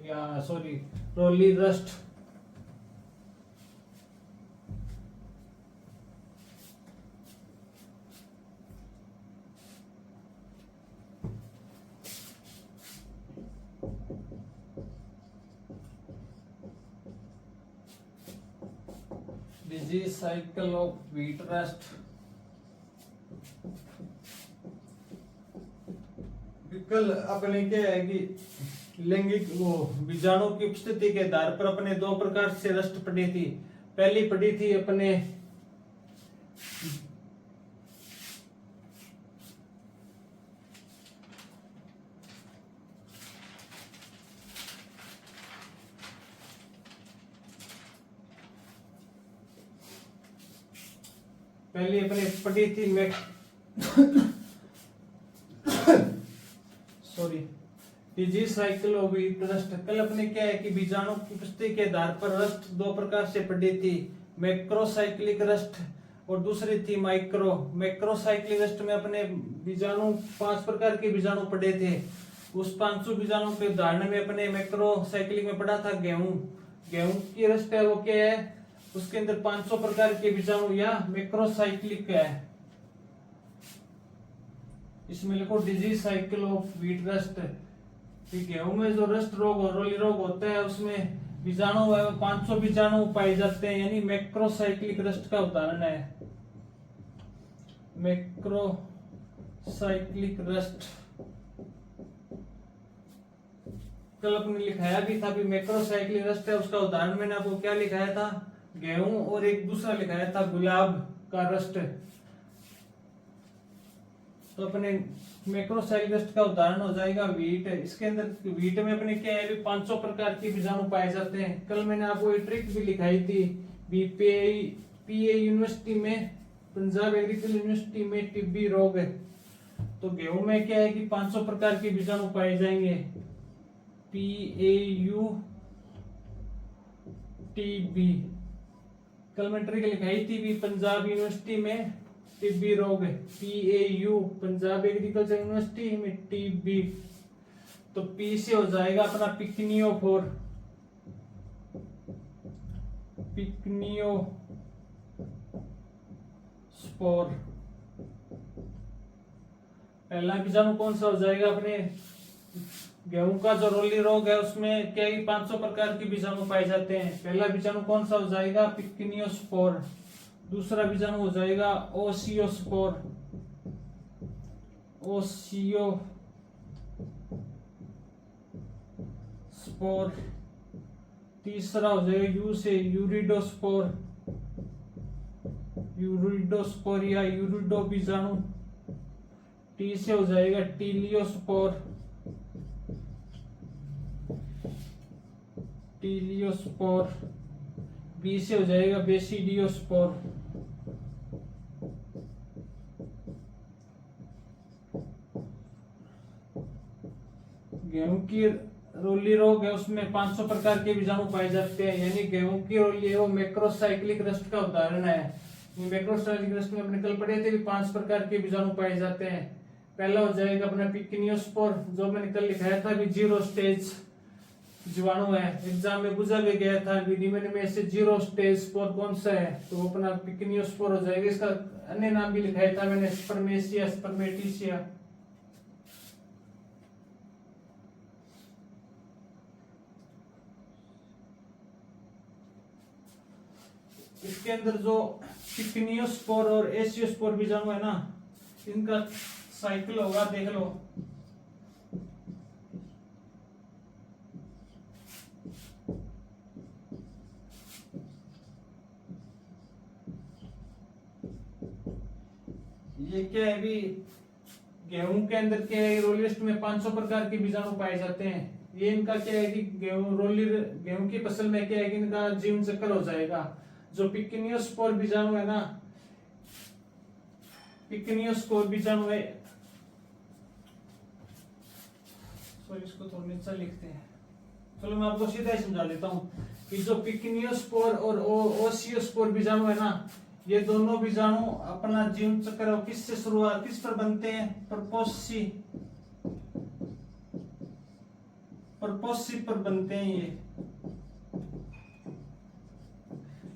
या सॉरी रोली rust. Disease cycle of wheat rust. कल अपने क्या है कि लैंगिक वो बीजाणु की उपस्थिति के आधार पर अपने 2 प्रकार से रस्ट पड़ी थी। पहली पड़ी थी अपने पड़ी थी sorry disease cycle of wheat rust. कल अपने क्या है कि बीजाणु की उपस्थिति के आधार पर रस्ट 2 प्रकार से पड़ी थी, मैक्रोसाइक्लिक रस्ट और दूसरी थी माइक्रो। मैक्रोसाइक्लिक रस्ट में अपने बीजाणु 5 प्रकार के बीजाणु पड़े थे। उस 500 बीजाणु के उदाहरण में अपने मैक्रोसाइक्लिक में पड़ा था गेहूं। गेहूं की रस्ट है वो क्या है? उसके अंदर 500 प्रकार के बीजाणु या मैक्रोसाइक्लिक है। इसमें लिखो disease cycle of wheat rust. गेहूं में जो रस्ट रोग और रोली रोग होता है उसमें बीजाणु 500 बीजाणु पाए जाते हैं, यानी मैक्रोसाइक्लिक रस्ट का उदाहरण है मैक्रोसाइक्लिक रस्ट। कल अपने लिखाया भी था भी मैक्रोसाइक्लिक रस्ट है, उसका उदाहरण मैंने आपको क्या लिखाया था? गेहूं, और एक दूसरा लिखाया था गुलाब का रस्ट। तो अपने मैक्रोसाइक्लिक रस्ट का उदाहरण हो जाएगा व्हीट। इसके अंदर व्हीट में अपने क्या है 500 प्रकार के बीजाणु पाए जाते हैं। कल मैंने आपको एक ट्रिक भी लिखाई थी पीए यूनिवर्सिटी में, पंजाब एग्रीकल्चर यूनिवर्सिटी में टिब्बी रोग है। तो गेहूं में क्या है कि 500 प्रकार के बीजाणु पाए जाएंगे। PAU TB कल मैं ट्रिक लिखाई थी भी पंजाब यूनिवर्सिटी में टिब्बी रोग है। PAU पंजाब एग्रीकल्चर यूनिवर्सिटी में टिब्बी। तो P से हो जाएगा अपना पिकनियोफोर, पिकनियोस्पोर। पहला बीजाणु कौन सा हो जाएगा? अपने गेहूं का जो रोली रोग है उसमें क्या 500 प्रकार के बीजाणु पाए जाते हैं। पहला बीजाणु कौन सा हो जाएगा? पिकनियोस्पोर। दूसरा बीजाणु हो जाएगा ओसियोस्पोर, ओसियोस्पोर। तीसरा हो जाएगा यू से यूरिडोस्पोर, यूरिडोस्पोर या यूरिडो बीजाणु। टी से हो जाएगा टीलियोस्पोर, टीलियोस्पोर। बी से हो जाएगा बेसिडियोस्पोर। गेहूं की रोली रोग है उसमें 500 प्रकार के बीजाणु पाए जाते हैं, यानी गेहूं की रोली वो मैक्रोसाइक्लिक रस्ट का उदाहरण है। मैक्रोसाइक्लिक रस्ट में अपने कल पढ़े थे 5 प्रकार के बीजाणु पाए जाते हैं। पहला हो जाएगा अपना पिकिनियोस्पोर, जो मैंने कल लिखाया था अभी 0 स्टेज जीवाणु है, एग्जाम में पूछा भी गया था विधि में से 0 स्टेज स्पोर कौन सा है, तो वो अपना पिकिनियोस्पोर हो जाएगा। इसका अन्य नाम भी लिखाया था मैंने, स्पर्मेशिया, स्पर्मेटिसिया। इसके अंदर जो पिकिनियोस्पोर और एसियोस्पोर बीजाणु है ना, इनका साइकिल होगा, देख लो। ये क्या है, अभी गेहूं के अंदर क्या है, रोली लिस्ट में 500 प्रकार के बीजाणु पाए जाते हैं। ये इनका क्या है कि गेहूं की फसल में क्या है कि इनका जीवन चक्र हो जाएगा। जो पिकिनियोस्पोर बीजाणु है ना, पिकिनियोस्पोर बीजाणु है, सॉरी इसको थोड़ा नीचा लिखते हैं। चलो मैं आपको सीधा ही समझा देता हूँ कि जो पिकिनियोस्पोर और ओसियोस्पोर बीजाणु है ना, ये दोनों बीजाणु अपना जीवन चक्र किससे शुरुआत, किस पर बनते हैं, परपोसी पर बनते हैं।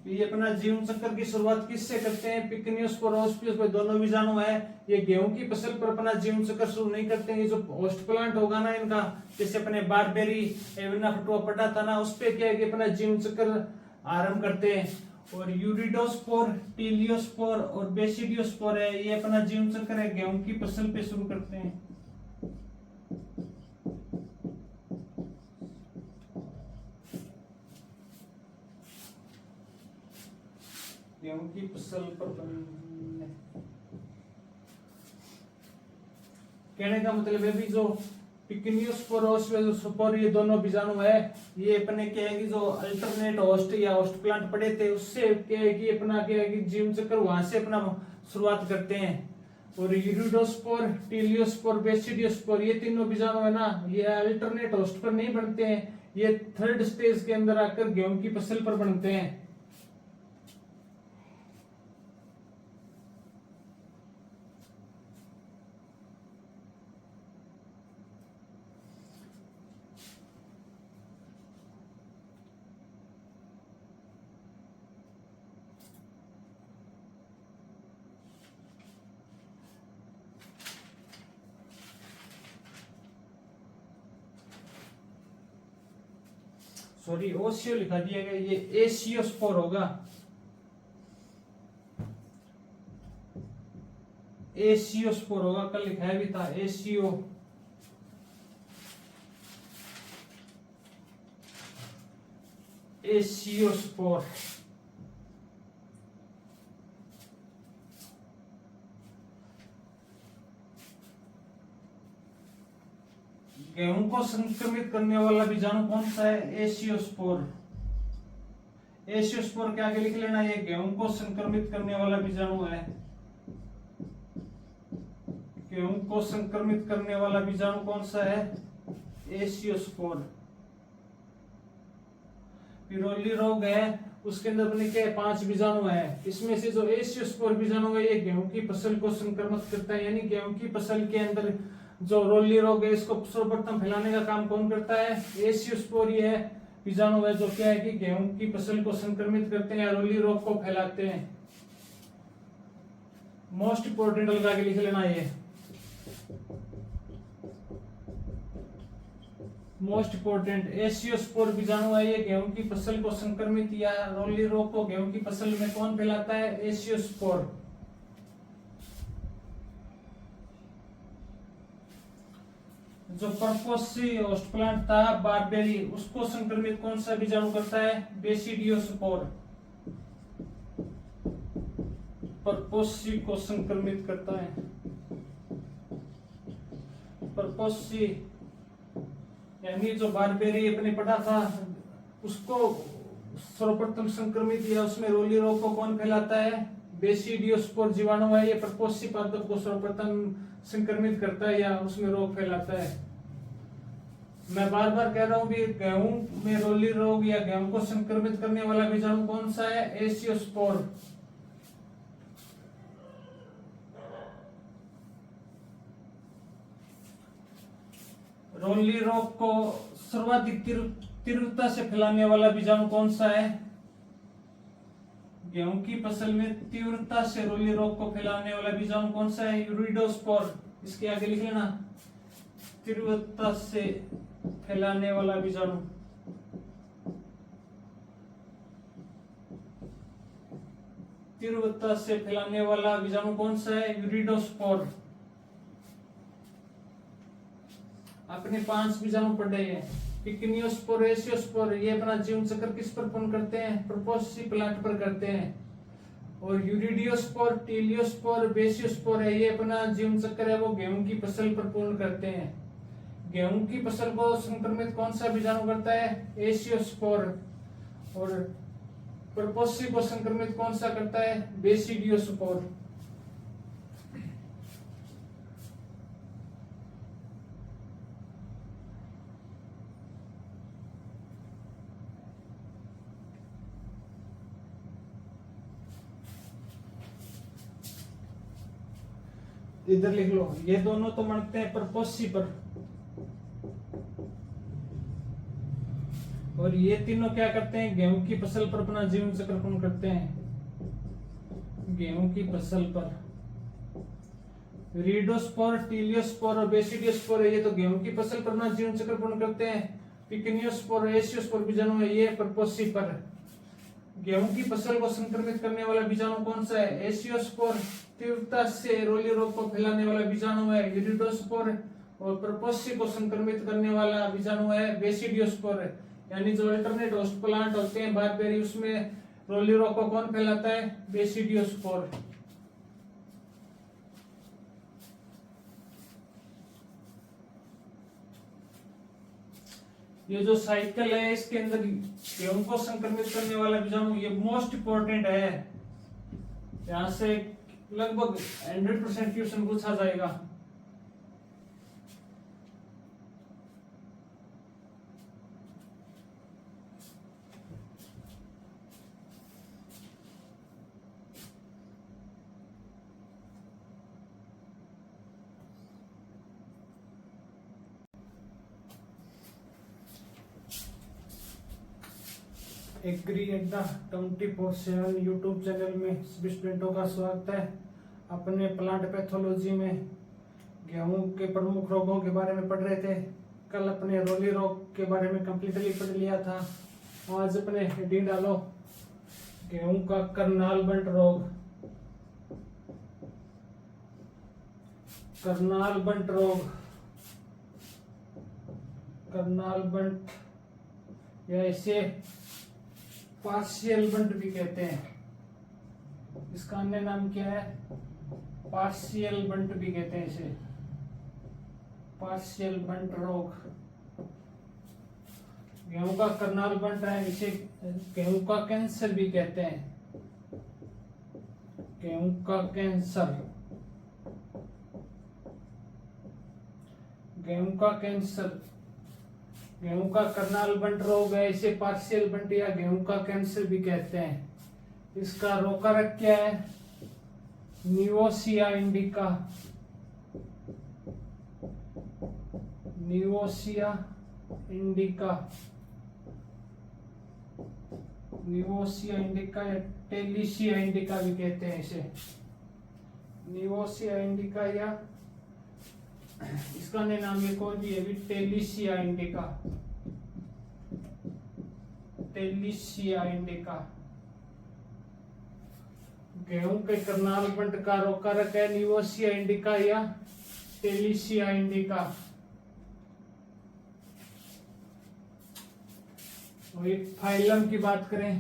ये अपना जीवन चक्र की शुरुआत किससे करते हैं, पिकिनियोस्पोर और ओसियोस्पोर दोनों बीजाणु है। ये गेहूं की फसल पर अपना जीवन चक्र शुरू नहीं करते हैं। ये जो होस्ट प्लांट होगा ना इनका, जैसे अपने बारबेरी एविना फटुआ पटा था ना, उस पे क्या है कि अपना जीवन चक्र आरंभ करते हैं। और यूरिडोस्पोर, टीलियोस्पोर और बेसिडियोस्पोर है, ये अपना जीवन चक्र है गेहूं की फसल पे शुरू करते हैं। गेहूं की फसल पर कहने का मतलब है भी जो पिकिनियोस्पोर और ओसियोस्पोर ये दोनों बीजाणु है, ये अपने क्या है कि जो अल्टरनेट होस्ट या होस्ट प्लांट पड़े थे उससे क्या है कि अपना क्या है कि जीवन चक्र वहां से अपना शुरुआत करते हैं। और यूरिडोस्पोर, टीलियोस्पोर, बेसिडियोस्पोर ये तीनों बीजाणु है ना, ये अल्टरनेट होस्ट पर नहीं बनते हैं, ये थर्ड स्टेज के अंदर आकर गेहूं की फसल पर बनते हैं। सॉरी ओसियो लिखा दिया गया, ये एसियोस्पोर होगा। एसियोस्पोर होगा, कल लिखाया भी था एसियोस्पोर। गेहूं को संक्रमित करने वाला बीजाणु कौन सा है, एसियोस्पोर। एसियोस्पोर के आगे लिख लेना, ये गेहूं को संक्रमित करने वाला बीजाणु है। गेहूं को संक्रमित करने वाला बीजाणु कौन सा है, एसियोस्पोर। पिरोली रोग है, उसके अंदर बने क्या 5 बीजाणु है। इसमें से जो एसियोस्पोर बीजाणु है ये गेहूं की फसल को संक्रमित करता है, यानी गेहूं की फसल के अंदर जो रोली रोग है इसको सर्वप्रथम फैलाने का काम कौन करता है, एसियोस्पोर ये है बीजाणु है जो क्या है कि गेहूं की फसल को संक्रमित करते हैं या रोली रोग को फैलाते हैं। मोस्ट इंपोर्टेंट लगा के लिख लेना, ये मोस्ट इंपोर्टेंट एसियोस्पोर बीजाणु है, ये गेहूं की फसल को संक्रमित या रोली रोग को गेहूं की फसल में कौन फैलाता है, एसियोस्पोर। जो परपोसी होस्ट प्लांट था बारबेरी, उसको संक्रमित कौन सा बीजाणु करता है, बेसिडियोस्पोर। परपोसी को संक्रमित करता है, परपोसी यानी जो बारबेरी अपने पढ़ा था उसको सर्वप्रथम संक्रमित या उसमें रोली रोग को कौन फैलाता है, बेसिडियोस्पोर जीवाणु है, ये परपोसी पादप को सर्वप्रथम संक्रमित करता है या उसमें रोग फैलाता है। मैं बार बार कह रहा हूं भी गेहूं में रोली रोग या गेहूं को संक्रमित करने वाला बीजाणु कौन सा है, एसियोस्पोर। रोली रोग को सर्वाधिक तीव्रता से फैलाने वाला बीजाणु कौन सा है? गेहूं की फसल में तीव्रता से रोली रोग को फैलाने वाला बीजाणु कौन सा है? यूरिडोस्पोर। इसके आगे लिख लेना, तीव्रता से फैलाने वाला बीजाणु। तीव्रता से फैलाने वाला बीजाणु कौन सा है? यूरिडोस्पोर। अपने 5 बीजाणु पढ़े हैं। पिकनियोस्पोर, एसियोस्पोर, ये अपना जीवन चक्र किस पर पूर्ण करते हैं? प्रोपोसी प्लांट पर करते हैं। और यूरिडियोस्पोर, टीलियोस्पोर, बेसियोस्पोर है, ये अपना जीवन चक्र है वो गेहूं की फसल पर पूर्ण करते हैं। गेहूं की फसल को संक्रमित कौन सा बीजाणु करता है? एसियोस्पोर। और प्रोपोसी को संक्रमित कौन सा करता है? बेसिडियोस्पोर। इधर लिख लो, ये दोनों तो मरते हैं प्रोपोसी पर, और ये तीनों क्या करते हैं? गेहूं की फसल पर अपना जीवन चक्र पूर्ण करते हैं। गेहूं की फसल पर रीडोस्पोर, टीलियोस्पोर और बेसिडियोस्पोर है, ये तो गेहूं की फसल पर अपना जीवन चक्र पूर्ण करते हैं। पिकनियोस्पोर, एसियोस्पोर बीजाणु है, ये प्रोपोसी पर। गेहूं की फसल को संक्रमित करने वाला बीजाणु कौन सा है? एसियोस्पोर। तीव्रता से रोली रोग को फैलाने वाला बीजाणु है यूरिडोस्पोर। और प्रोपोसी को संक्रमित करने वाला बीजाणु है बेसिडियोस्पोर। यानी जो अल्टरनेट होस्ट प्लांट होते हैं बारबेरी, उसमें रोली रोग को कौन फैलाता है? बेसिडियोस्पोर। ये जो साइकिल है इसके अंदर गेहूं को संक्रमित करने वाला बीजाणु ये मोस्ट इंपोर्टेंट है। यहां से लगभग 100% क्वेश्चन पूछा जाएगा। एग्री अड्डा 24/7 यूट्यूब चैनल में सभी स्टूडेंटों का स्वागत है। अपने प्लांट पैथोलॉजी में गेहूं के प्रमुख रोगों के बारे में पढ़ रहे थे। कल अपने रोली रोग के बारे में कंप्लीटली पढ़ लिया था। आज अपने हेडिंग डालो, गेहूं का करनाल बंट रोग। करनाल बंट रोग, करनाल बंट या इसे पार्शियल बंट भी कहते हैं। इसका अन्य नाम क्या है? पार्शियल बंट भी कहते हैं इसे, पार्शियल बंट रोग। गेहूं का करनाल बंट है, इसे गेहूं का कैंसर भी कहते हैं। गेहूं का कैंसर, गेहूं का कैंसर, गेहूं का करनाल बंट रोग है, इसे पार्शियल बंट या गेहूं का कैंसर भी कहते हैं। इसका रोगकारक क्या है? निवोसिया इंडिका, निवोसिया इंडिका, निवोसिया इंडिका या टेलिसिया इंडिका भी कहते हैं इसे। निवोसिया इंडिका या इसका अन्य नाम एक और भी है, टेलिसिया इंडिका, टेलिसिया इंडिका। गेहूं के करनाल बंट का रोगकारक है निवोसिया इंडिका या टेलिसिया इंडिका। और एक फाइलम की बात करें,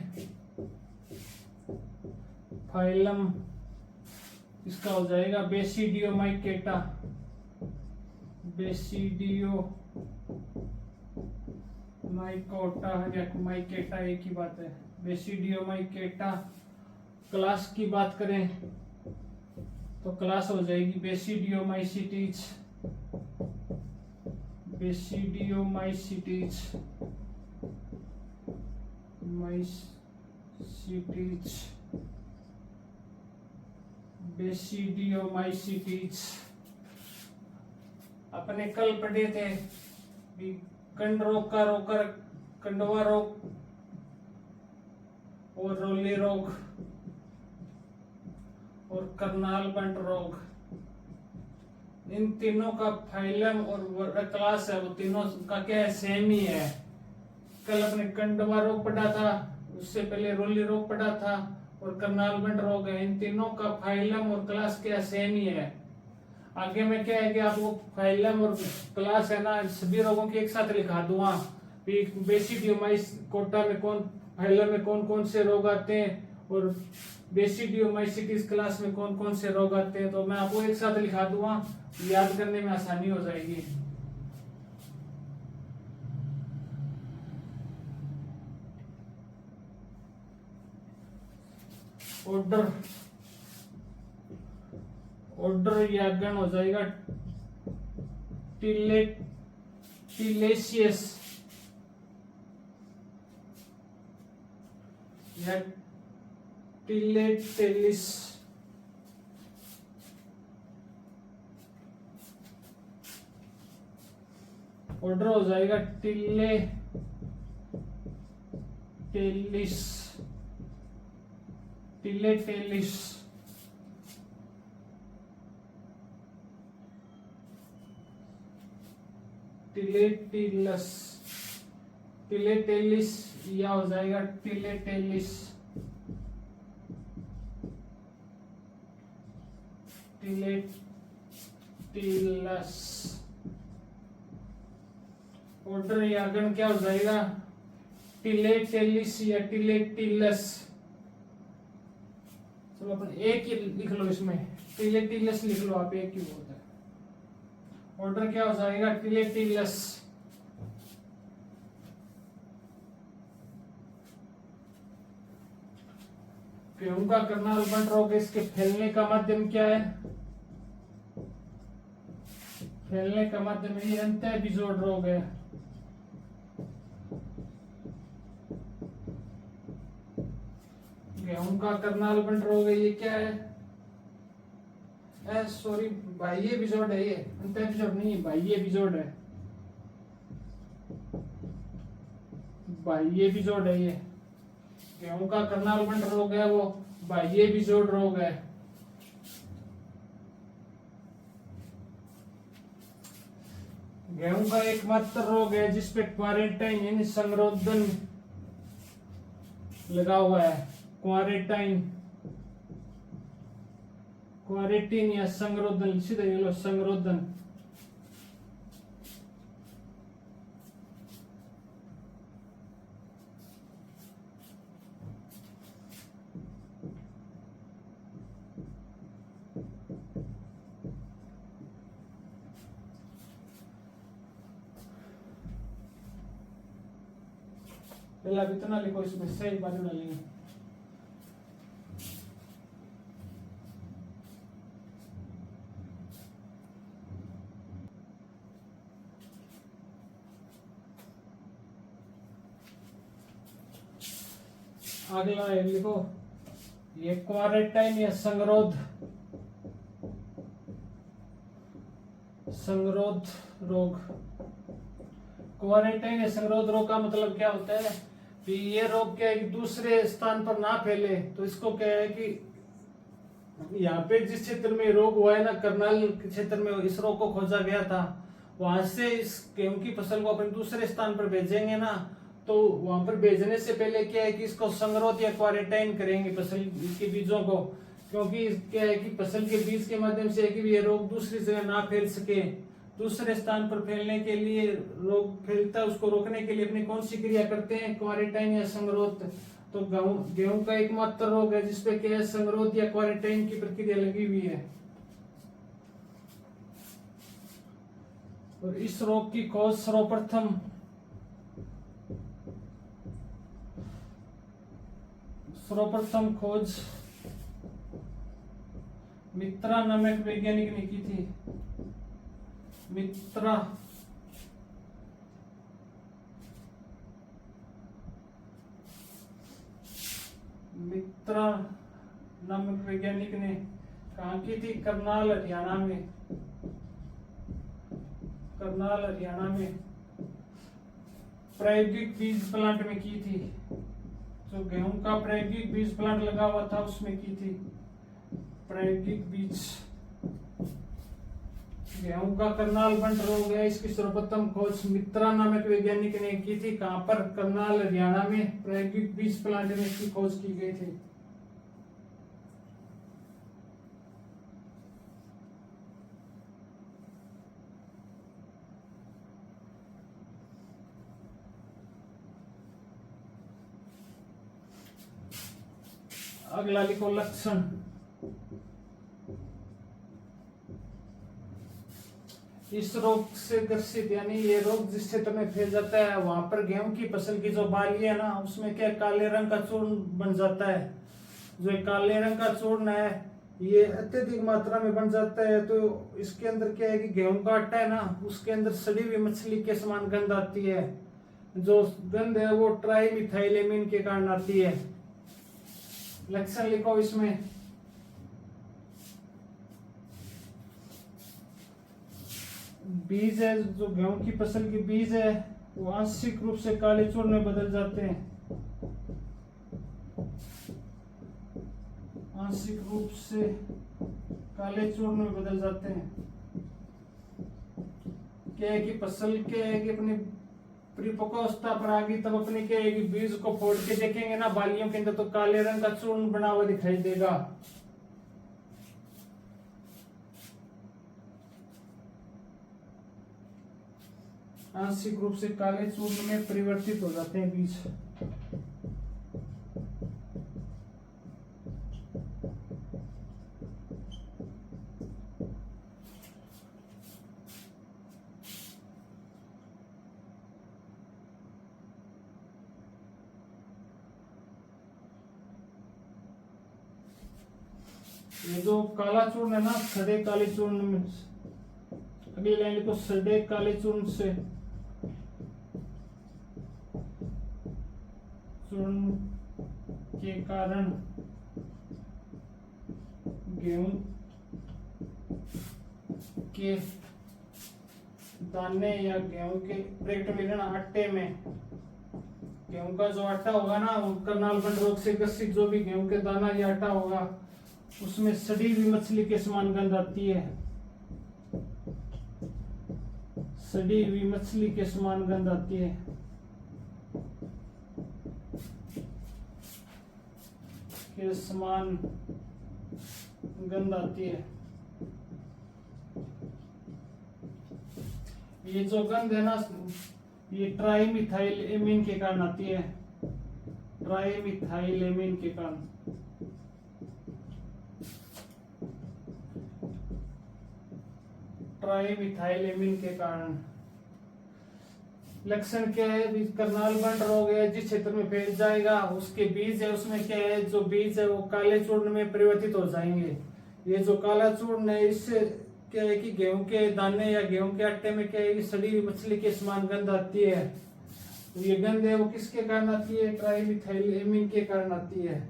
फाइलम इसका हो जाएगा बेसिडियोमाइकेटा, बेसिडियो माइकोटा या माइकेटा एक ही बात है, बेसिडियोमाइकेटा। क्लास की बात करें तो क्लास हो जाएगी बेसिडियोमाइसिटीज, बेसिडियोमाइसिटीज, माइसिटीज, बेसिडियोमाइसिटीज। अपने कल पढ़े थे भी कंड रोग का रोकर कंडवा रोग और रोली रोग और करनाल बंट रोग, इन तीनों का फाइलम और क्लास है वो तीनों का क्या है, सेम ही है। कल अपने कंडवा रोग पढ़ा था, उससे पहले रोली रोग पढ़ा था और करनाल बंट रोग है। इन तीनों का फाइलम और क्लास क्या सेम ही है। आगे में क्या है कि आपको फाइलम और क्लास है ना सभी रोगों के एक साथ लिखा दूंगा। बेसिडियोमाइस कोटा में कौन, फाइलम में कौन कौन से रोग आते हैं और बेसिडियोमाइसिटिस क्लास में कौन कौन से रोग आते हैं, तो मैं आपको एक साथ लिखा दूंगा, याद करने में आसानी हो जाएगी। ऑर्डर ऑर्डर या गण हो जाएगा टिलेशियस या टिलेटेलिस। ऑर्डर हो जाएगा टिलेटेलिस टिलेटेलिस। टिलेटिलस टिलेटेलिस या हो जाएगा टिलेटेलिस टिलेटिलस। ऑर्डर या गण क्या हो जाएगा, टिलेटेलिस या टिलेटिलस। चलो अपन एक ही लिख लो, इसमें टिलेटिलस लिख लो आप, एक ही होता है। ऑर्डर क्या हो जाएगा, टिलेटिलस। गेहूं का करनाल बंट रोग, इसके फैलने का माध्यम क्या है, फैलने का माध्यम ये अंतःबीजोड़ रोग है। गेहूं का करनाल बंट रोग है, ये क्या है, सॉरी बाह्य बीजोड़ है, ये अंतःबीजोड़ नहीं, बाह्य बीजोड़ है, बाह्य बीजोड़ है। ये गेहूं का करनाल बंट रोग है, वो बाह्य बीजोड़ रोग है। गेहूं का एकमात्र रोग है जिसपे क्वारंटाइन यानी संरोधन लगा हुआ है। क्वारंटाइन, क्वारंटीन या संरोधन, सीधे ले लो संरोधन। पहला इतना लिखो, इसमें सही बाजू डालेंगे। अगला लिखो, ये क्वारंटाइन या संगरोध, संगरोध रोग। क्वारंटाइन या संगरोध रोग का मतलब क्या होता है कि ये रोग क्या है कि दूसरे स्थान पर ना फैले। तो इसको क्या है कि यहाँ पे जिस क्षेत्र में रोग हुआ है ना, करनाल के क्षेत्र में इस रोग को खोजा गया था, वहां से इस गेहूं की फसल को अपन दूसरे स्थान पर भेजेंगे ना, तो वहां पर भेजने से पहले क्या है कि इसको संगरोध या क्वारंटाइन करेंगे फसल के बीजों को, क्योंकि क्या है कि फसल के बीज के माध्यम से कि ये रोग दूसरी जगह ना फैल सके। दूसरे स्थान पर फैलने के लिए, रोग फैलता है उसको रोकने के लिए अपनी कौन सी क्रिया करते हैं, क्वारंटाइन या संगरोध। तो गेहूं का एकमात्र रोग है जिसपे क्या है, संगरोध या क्वारंटाइन की प्रक्रिया लगी हुई है। और इस रोग की खोज सर्वप्रथम खोज मित्रा नामक वैज्ञानिक ने की थी। मित्रा नामक वैज्ञानिक ने कहाँ की थी, करनाल हरियाणा में, करनाल हरियाणा में। प्रायोगिक बीज प्लांट में की थी, जो गेहूं का प्रायोगिक बीज प्लांट लगा हुआ था उसमें की थी। प्रायोगिक बीज गेहूं का करनाल बंट रोग है, इसकी सर्वप्रथम खोज मित्रा नामक वैज्ञानिक ने की थी। कहां पर? करनाल हरियाणा में प्रायोगिक बीज प्लांट में इसकी खोज की गई थी। अगला लिखो लक्षण। इस रोग से ग्रसित यानी ये रोग जिस क्षेत्र में फैल जाता है वहां पर गेहूं की फसल की जो बाली है ना उसमें क्या काले रंग का चूर्ण बन जाता है। जो काले रंग का चूर्ण है ये अत्यधिक मात्रा में बन जाता है, तो इसके अंदर क्या है कि गेहूं का आटा है ना उसके अंदर सड़ी हुई मछली के समान गंध आती है। जो गंध है वो ट्राइमिथाइलेमिन के कारण आती है। लक्षण लिखो इसमें। बीज है, जो गेहूं की फसल की बीज है वो आंशिक रूप से काले चूर्ण में बदल जाते हैं। आंशिक रूप से काले चूर्ण में बदल जाते हैं। क्या है कि फसल के है कि अपनी परिपक्वावस्था पर आ गई तब अपने क्या है कि बीज को फोड़ के देखेंगे ना बालियों के अंदर तो काले रंग का चूर्ण बना हुआ दिखाई देगा। आंशिक रूप से काले चूर्ण में परिवर्तित हो जाते हैं बीज। ये जो काला चूर्ण है ना सड़े काले चूर्ण में, अगली लाइन लिखो सड़े काले चूर्ण से चूर्ण के कारण गेहूं के दाने या गेहूं के प्रेक्टोलिन आटे में, गेहूं का जो आटा होगा ना करनाल बंट रोग से ग्रसित जो भी गेहूं के दाना या आटा होगा उसमें सड़ी हुई मछली के समान गंध आती है। सड़ी हुई मछली के समान गंध आती है। के समान गंध आती है। ये जो गंध है ना ये ट्राइमिथाइल एमीन के कारण आती है। ट्राइमिथाइल एमीन के कारण। ट्राइमिथाइलेमिन के कारण। लक्षण क्या है? करनाल बंट रोग है जिस क्षेत्र में फैल जाएगा उसके बीज है उसमें क्या है जो बीज है वो काले चूर्ण में परिवर्तित हो जाएंगे। ये जो काला चूर्ण है इससे क्या है कि गेहूं के दाने या गेहूं के आटे में क्या है कि सड़ी हुई मछली के समान गंध आती है। तो ये गंध है वो किसके कारण आती है? ट्राइमिथाइलेमिन के कारण आती है।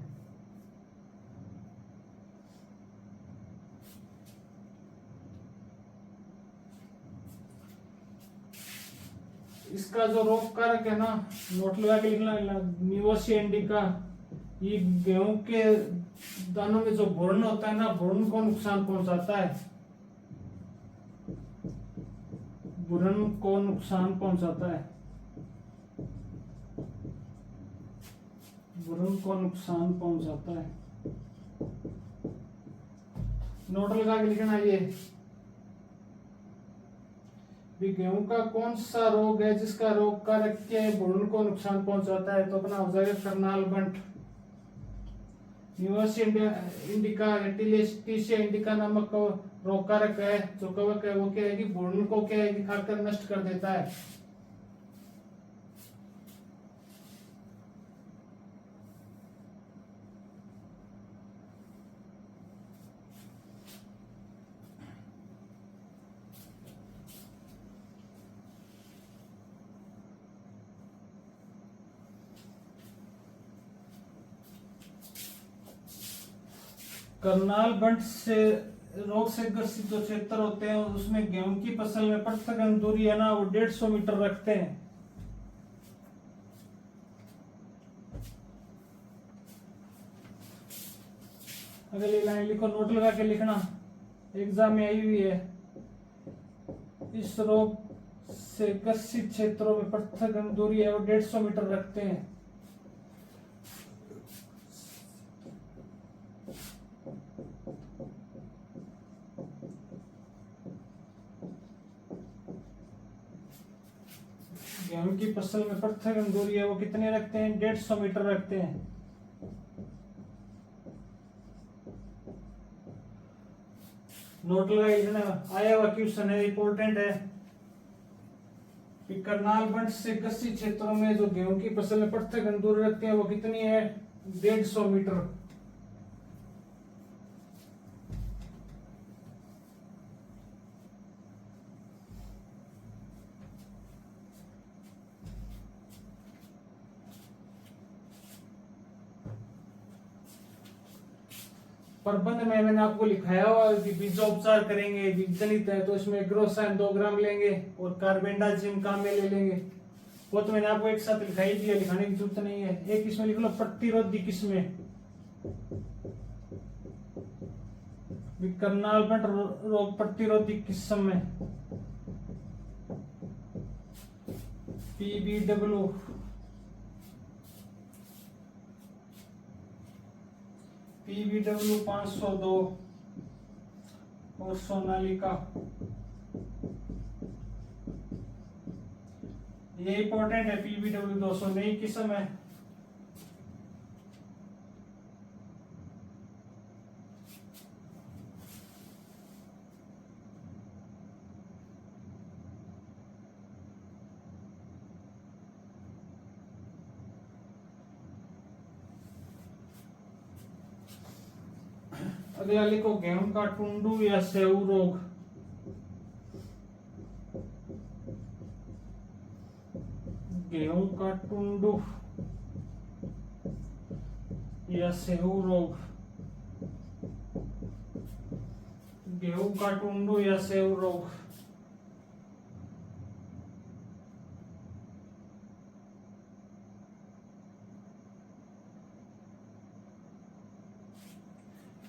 इसका जो रोग कारक है ना नोट लगा के लिखना, निवोसिया इंडिका। ये गेहूं के दानों में जो भ्रूण होता है ना भ्रूण को नुकसान पहुंचाता है। भ्रूण को नुकसान पहुंचाता है। भ्रूण को नुकसान पहुंचाता है। नोट लगा के लिखना। ये गेहूं का कौन सा रोग है जिसका रोग कारक के भ्रूण को नुकसान पहुंचाता है? तो अपना हो जाएगा करनाल बंट। निवोसिया इंडिका टीसिया इंडिका नामक रोग कारक है जो कवक है वो क्या है कि भ्रूण को क्या है कि खाकर नष्ट कर देता है। करनाल बंट से रोग से ग्रसित जो क्षेत्र होते हैं उसमें गेहूं की फसल में प्रत्यक्ष दूरी है ना वो 150 मीटर रखते हैं। अगली लाइन लिखो, नोट लगा के लिखना, एग्जाम में आई हुई है। इस रोग से ग्रसित क्षेत्रों में पृथक दूरी है वो 150 मीटर रखते हैं। गेहूं की फसल में पृथक दूरी है वो कितने रखते हैं? 150 मीटर रखते हैं। नोट लगाइए, आया हुआ क्वेश्चन है, इंपॉर्टेंट है कि करनाल बंट से ग्रसित क्षेत्रों में जो गेहूं की फसल में पृथक दूरी रखते हैं वो कितनी है? 150 मीटर। प्रबंध में मैंने आपको लिखाया हुआ कि बीजोपचार करेंगे, बीजगणित है तो इसमें एग्रोसाइन 2 ग्राम लेंगे और कार्बेंडाजिम काम में ले लेंगे। वो तो मैंने आपको एक साथ लिखाई दिया, लिखाने की जरूरत नहीं है। एक इसमें लिख लो प्रतिरोधी किस्में, करनाल बंट रोग प्रतिरोधी किस्म में PBW, PBW 502 और सोनालिका। ये इंपॉर्टेंट है, PBW 200 नई किस्म है। अगला लिखो, गेहूं का टुंडू या सेऊ रोग। गेहूं का टुंडू या सेऊ रोग, गेहूं का टुंडू या सेऊ रोग।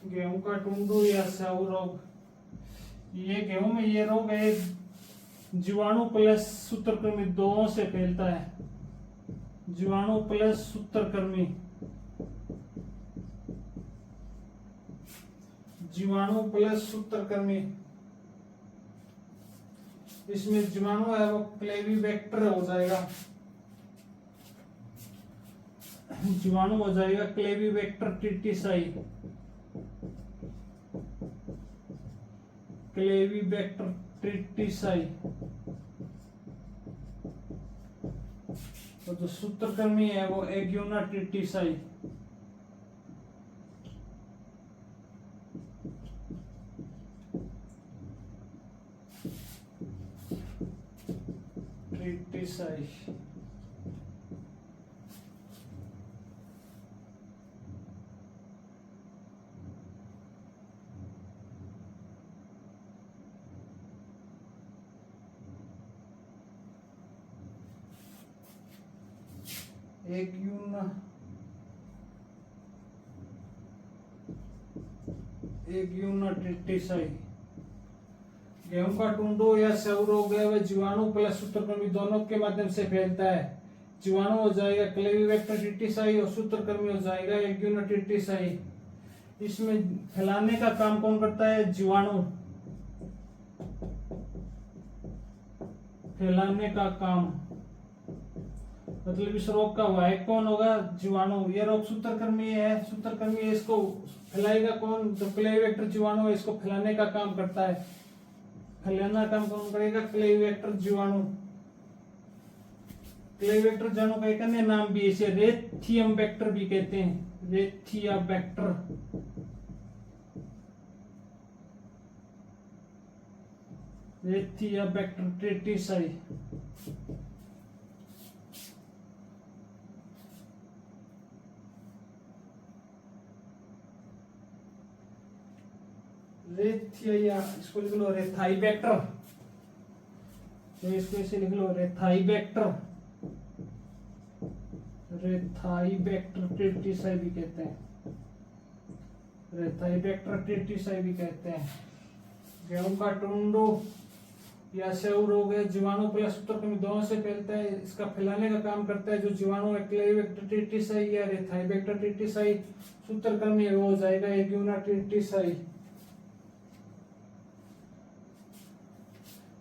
गेहूं का टुंडू या सेऊ रोग, ये गेहूं में ये रोग है, जीवाणु प्लस सूत्रकृमि दोनों से फैलता है। जीवाणु प्लस सूत्रकृमि, जीवाणु प्लस सूत्रकृमि। इसमें जीवाणु है वो क्लेवीबैक्टर हो जाएगा, जीवाणु हो जाएगा क्लेवीबैक्टर ट्रिटिसाई, क्लेवीबैक्टर ट्रिटिसाई। और जो सूत्रकृमि है वो एग्यूना ट्रिटिसाई। Tritici एग्यूना tritici. गेहूं का टुंडू या सेऊ रोग है वह जीवाणु प्लस सूत्रकृमि दोनों के माध्यम से फैलता है। जीवाणु हो जाएगा क्लेवीबैक्टर ट्रिटिसाई और सूत्रकृमि हो जाएगा एग्यूना ट्रिटिसाई। इसमें फैलाने का काम कौन करता है? जीवाणु। फैलाने का काम मतलब इस रोग का वाहक कौन होगा? जीवाणु। ये रोग सूत्रकृमि है, सूत्रकृमि है, इसको फैलाएगा कौन? जो क्लेवीबैक्टर जीवाणु है, इसको फैलाने का काम करता है। फैलाना काम कौन करेगा? क्लेवीबैक्टर जीवाणु। क्लेवीबैक्टर जीवाणु का एक अन्य नाम भी है, इसे रेथियम बैक्टर भी कहते हैं, रेथिया बैक्टर। रेथिया बैक्टर ट्रिटिसाई। रेथिया, इसको लिख लो रेथाइबैक्टर, तो इसको ऐसे लिख लो रेथाइबैक्टर, रेथाइबैक्टर ट्रिटिसाई भी कहते हैं। रेथाइबैक्टर भी कहते हैं। गेहूं का टुंडो या सेव रोग है, जीवाणु प्लस सूत्रकृमि दोनों से फैलता है। इसका फैलाने का काम करता है जो जीवाणु क्लेबैक्टर या रेथाइबैक्टर सूत्रकृमि है, वो हो जाएगा एग्यूनाटिटिसाई।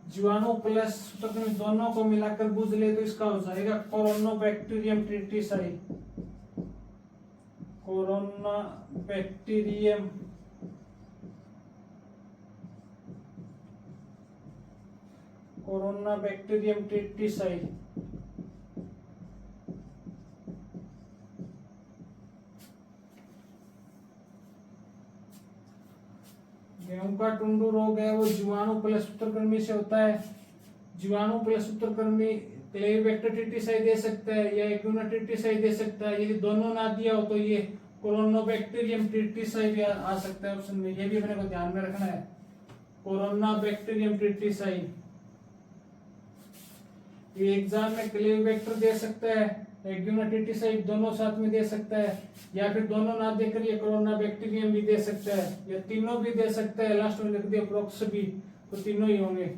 जीवाणु प्लस सूत्रकृमि दोनों को मिलाकर बूझ ले तो इसका हो जाएगा कोरोनोबैक्टीरियम ट्रिटिसाई। कोरोनाबैक्टीरियम ट्रिटिसाई। गेहूं का टुंडू रोग है, वो जीवाणु प्लस सूत्रकृमि से होता है। जीवाणु प्लस सूत्रकृमि क्लेबैक्टर ट्रिटिसाई दे सकता है या एग्यूनाटिटिसाई दे सकता है। यदि दोनों ना दिया हो तो ये कोरोनोबैक्टीरियम ट्रिटिसाई भी आ सकता है ऑप्शन में। ये भी अपने को ध्यान में रखना है, कोरोनाबैक्टीरियम ट्रिटिसाई। ये एग्जाम में क्लेबैक्टर दे सकता है, एग्यूनाटिटिसाई दोनों साथ में दे सकता है, या फिर दोनों ना देकर ये कोरोनाबैक्टीरियम भी दे सकता है, या तीनों भी दे सकता है। लास्ट में लिख दिया प्रोक्स भी, तो तीनों ही होंगे।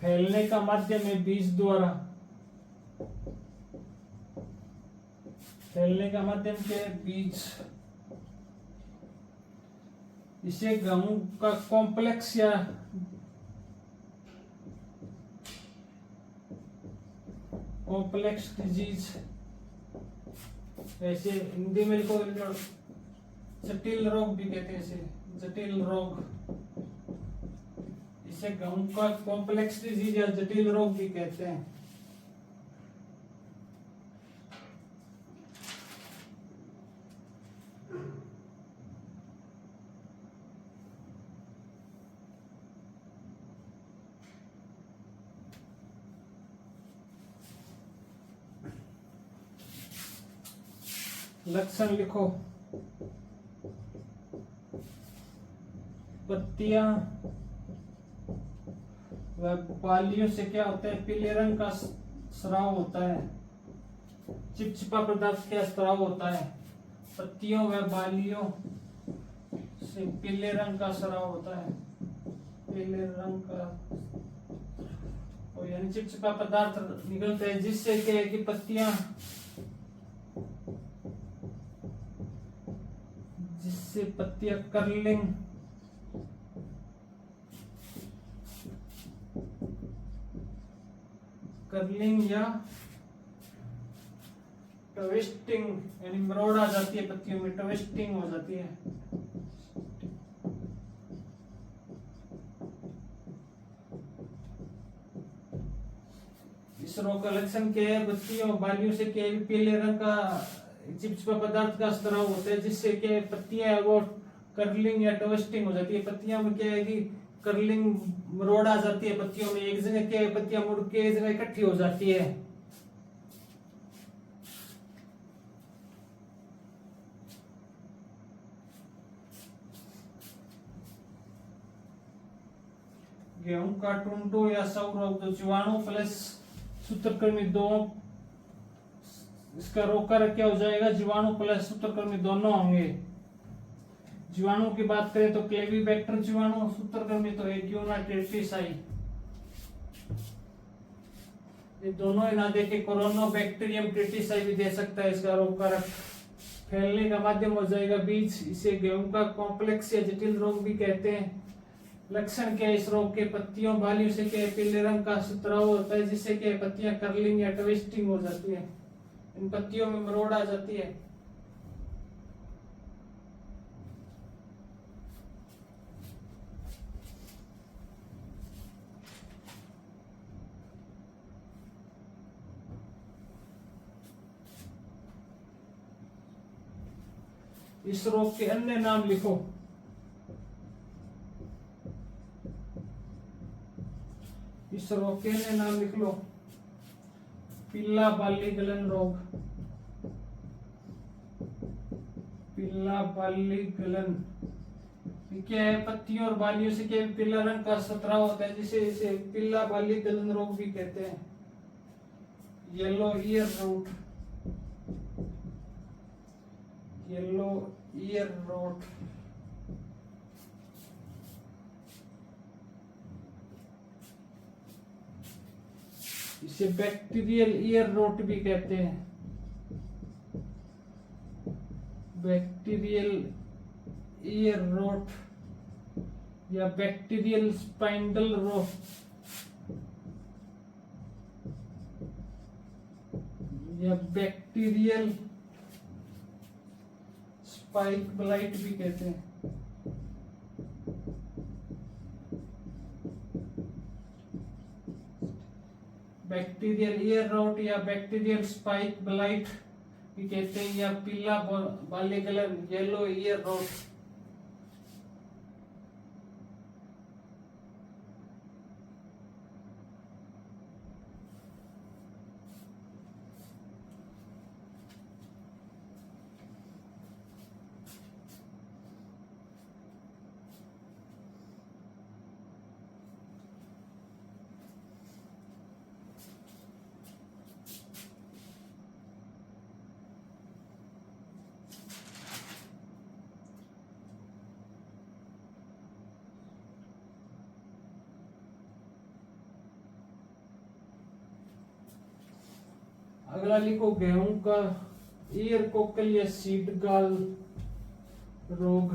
फैलने का माध्यम है बीज द्वारा। फैलने का माध्यम क्या है? बीज। इसे गेहूं का कॉम्प्लेक्स या कॉम्प्लेक्स डिजीज, ऐसे हिंदी में लिखो जटिल रोग भी कहते हैं इसे, जटिल रोग। इसे गेहूं का कॉम्प्लेक्स डिजीज या जटिल रोग भी कहते हैं। लक्षण लिखो। पत्तियां व बालियों से क्या होता है? पीले रंग का स्राव होता है। चिपचिपा पदार्थ का स्राव होता है। पत्तियों व बालियों से पीले रंग का स्राव होता है। पीले रंग का, और यानी चिपचिपा पदार्थ निकलते हैं, जिससे क्या है कि पत्तियां, जिससे पत्तियां कर्लिंग या ट्विस्टिंग यानी मरोड़ आ जाती है, पत्तियों में ट्विस्टिंग हो जाती है। इस रोग का लक्षण क्या है? पत्तियों बालियों से क्या है? पीले रंग का चिपचिपा पदार्थ का स्राव होता है, जिससे क्या पत्तियां वो कर्लिंग या ट्विस्टिंग हो जाती है। पत्तियों में क्या है कि कर्लिंग मरोड़ आ जाती है। पत्तियों में एक जगह क्या है, पत्तियां मुड़ के एक जगह इकट्ठी हो जाती है। गेहूं का टुंडो या सव रोग, तो जीवाणु प्लस सूत्रकृमि दो, इसका रोग कारक क्या हो जाएगा? जीवाणु प्लस सूत्रकृमि दोनों होंगे। जीवाणु की बात करें तो क्लेबीबैक्टर जीवाणु, सूत्रकृमि तो एग्यूनाटिटिसाई। ये दोनों ही ना देखे, कोरोनोबैक्टीरियम ट्रिटिसाई भी दे सकता है इसका रोग कारक। फैलने का माध्यम हो जाएगा बीज। इसे गेहूं का कॉम्प्लेक्स या जटिल रोग भी कहते हैं। लक्षण क्या है इस रोग के? पत्तियों बालियों से क्या पीले रंग का स्राव होता है, जिससे क्या पत्तियां कर्लिंग या ट्विस्टिंग हो जाती है, इन पत्तियों में मरोड़ आ जाती है। इस रोग के अन्य नाम लिखो। इस रोग के अन्य नाम लिख लो। पिल्ला बाली गलन रोग, पिल्ला बाली गलन क्या है? पत्तियों और बालियों से क्या पीला रंग का सतराव होता है, जिसे इसे पिल्ला बाली गलन रोग भी कहते हैं। Yellow ear root, yellow ear rot, इसे बैक्टीरियल ईयर रोट भी कहते हैं। बैक्टीरियल ईयर रोट या बैक्टीरियल स्पाइंडल रोट या बैक्टीरियल स्पाइक ब्लाइट भी कहते हैं। बैक्टीरियल ईयर रोट या बैक्टीरियल स्पाइक ब्लाइट भी कहते हैं, या पीला बाली गलन, येलो ईयर रोट। अगला लिखो गेहूं का ईयर कोकल या सीड गाल रोग।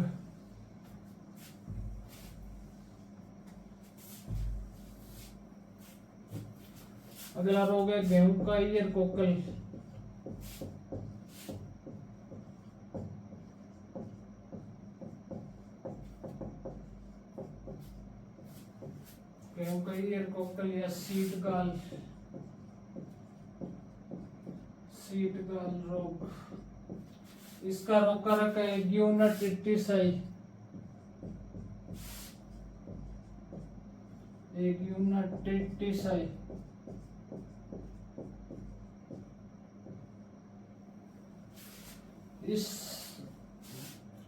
अगला रोग है गेहूं का ईयर कोकल। गेहूं का ईयर कोकल या सीड गाल, सीड गाल रोग। इसका रोग कारक है एग्यूनाटिटिसाई, एग्यूनाटिटिसाई।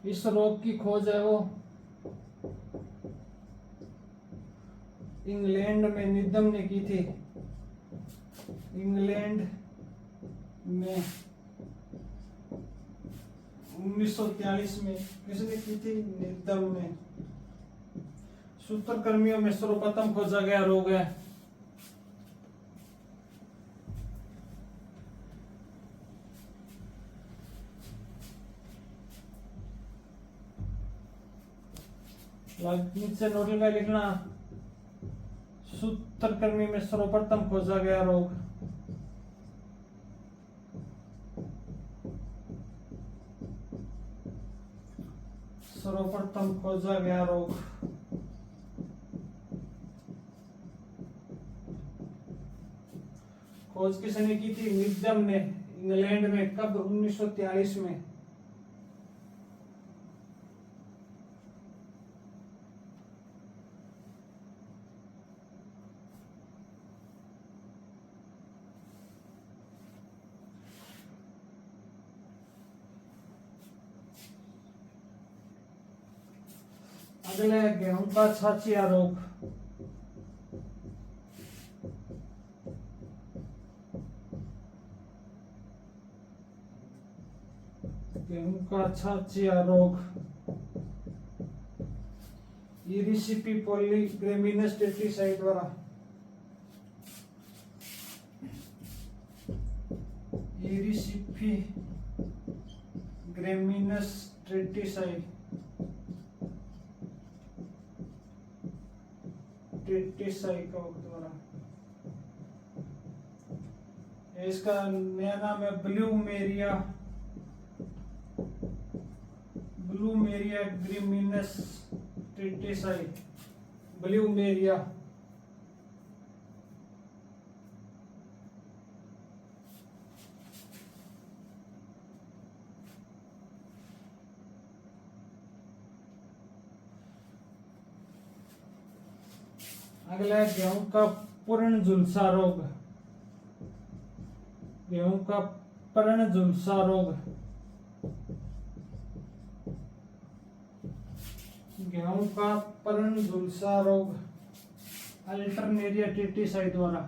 इस रोग की खोज है वो इंग्लैंड में निदम ने की थी। इंग्लैंड में 1943 में किसने की थी? निदम ने। सूत्रकृमियों में सर्वप्रथम खोजा गया रोग है। नीचे नोट लगा लिखना, सूत्रकृमि में सर्वप्रथम खोजा गया रोग। सर्वप्रथम खोजा गया रोग। खोज किसने की थी? निदम ने, इंग्लैंड में। कब? 1943 में। अगला है गेहूं का छाछिया रोग। गेहूं का छाछिया रोग इरिसिपी पॉलीग्रेमिनस टेट्रिसाई द्वारा, इरिसिपी ग्रेमिनस टेट्रिसाई, टेट्रिसाई का द्वारा। इसका नया नाम है ब्लूमेरिया, ब्लूमेरिया ग्रेमिनस टेट्रिसाई, ब्लूमेरिया। अगला है गेहूं का पूर्ण झुलसा रोग। गेहूं का पूर्ण झुलसा रोग। गेहूं का पूर्ण झुलसा रोग अल्टरनेरिया टिटिसाई द्वारा।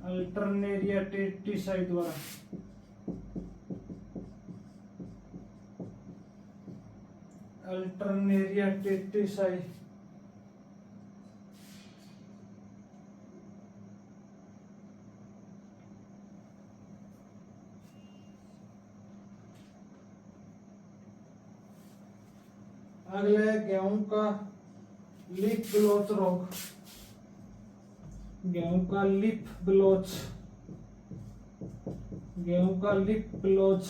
अल्टरनेरिया टिटिसाई द्वारा। अल्टरनेरिया टिटिसाई। अगले गेहूं का लीफ ब्लोच रोग। गेहूं का लीफ ब्लोच। गेहूं का लीफ ब्लोच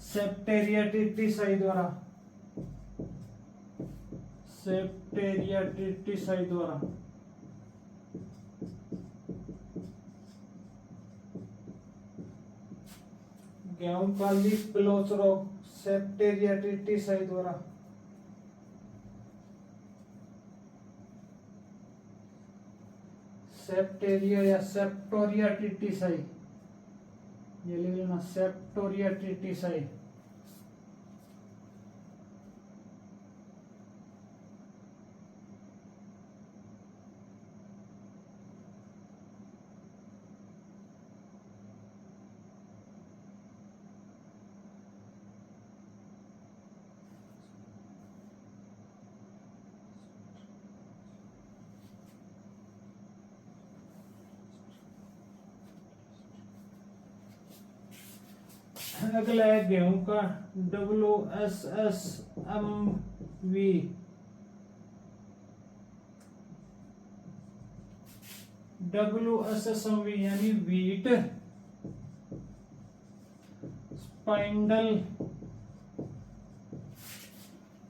सेप्टेरिया टिटिसाई द्वारा। सेप्टेरिया टिटिसाई द्वारा। गेहूं का लीफ ब्लोच रोग सेप्टेरिया टिटिसाई द्वारा। सेप्टेरिया या सेप्टोरिया टिटिसाई, ये लिख लेना सेप्टोरिया टिटिसाई। अगला है गेहूं का WSSMV। WSSMV यानी wheat spindle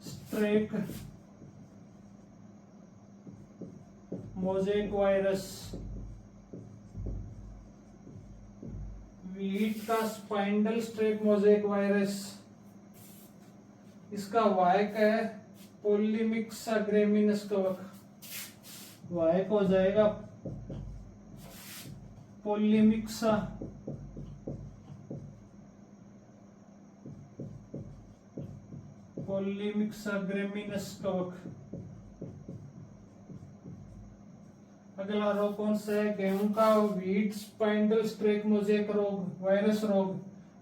streak mosaic virus. Wheat का स्पाइंडल स्ट्रेक मोज़ेक वायरस, इसका वायक है पोलीमिक्सा ग्रेमिनस कवक। वायक हो जाएगा पोलीमिक्सा ग्रेमिनस कवक। अगला रोग कौन सा है? गेहूं का व्हीट स्पाइंडल स्ट्रेक मोज़ेक रोग वायरस रोग,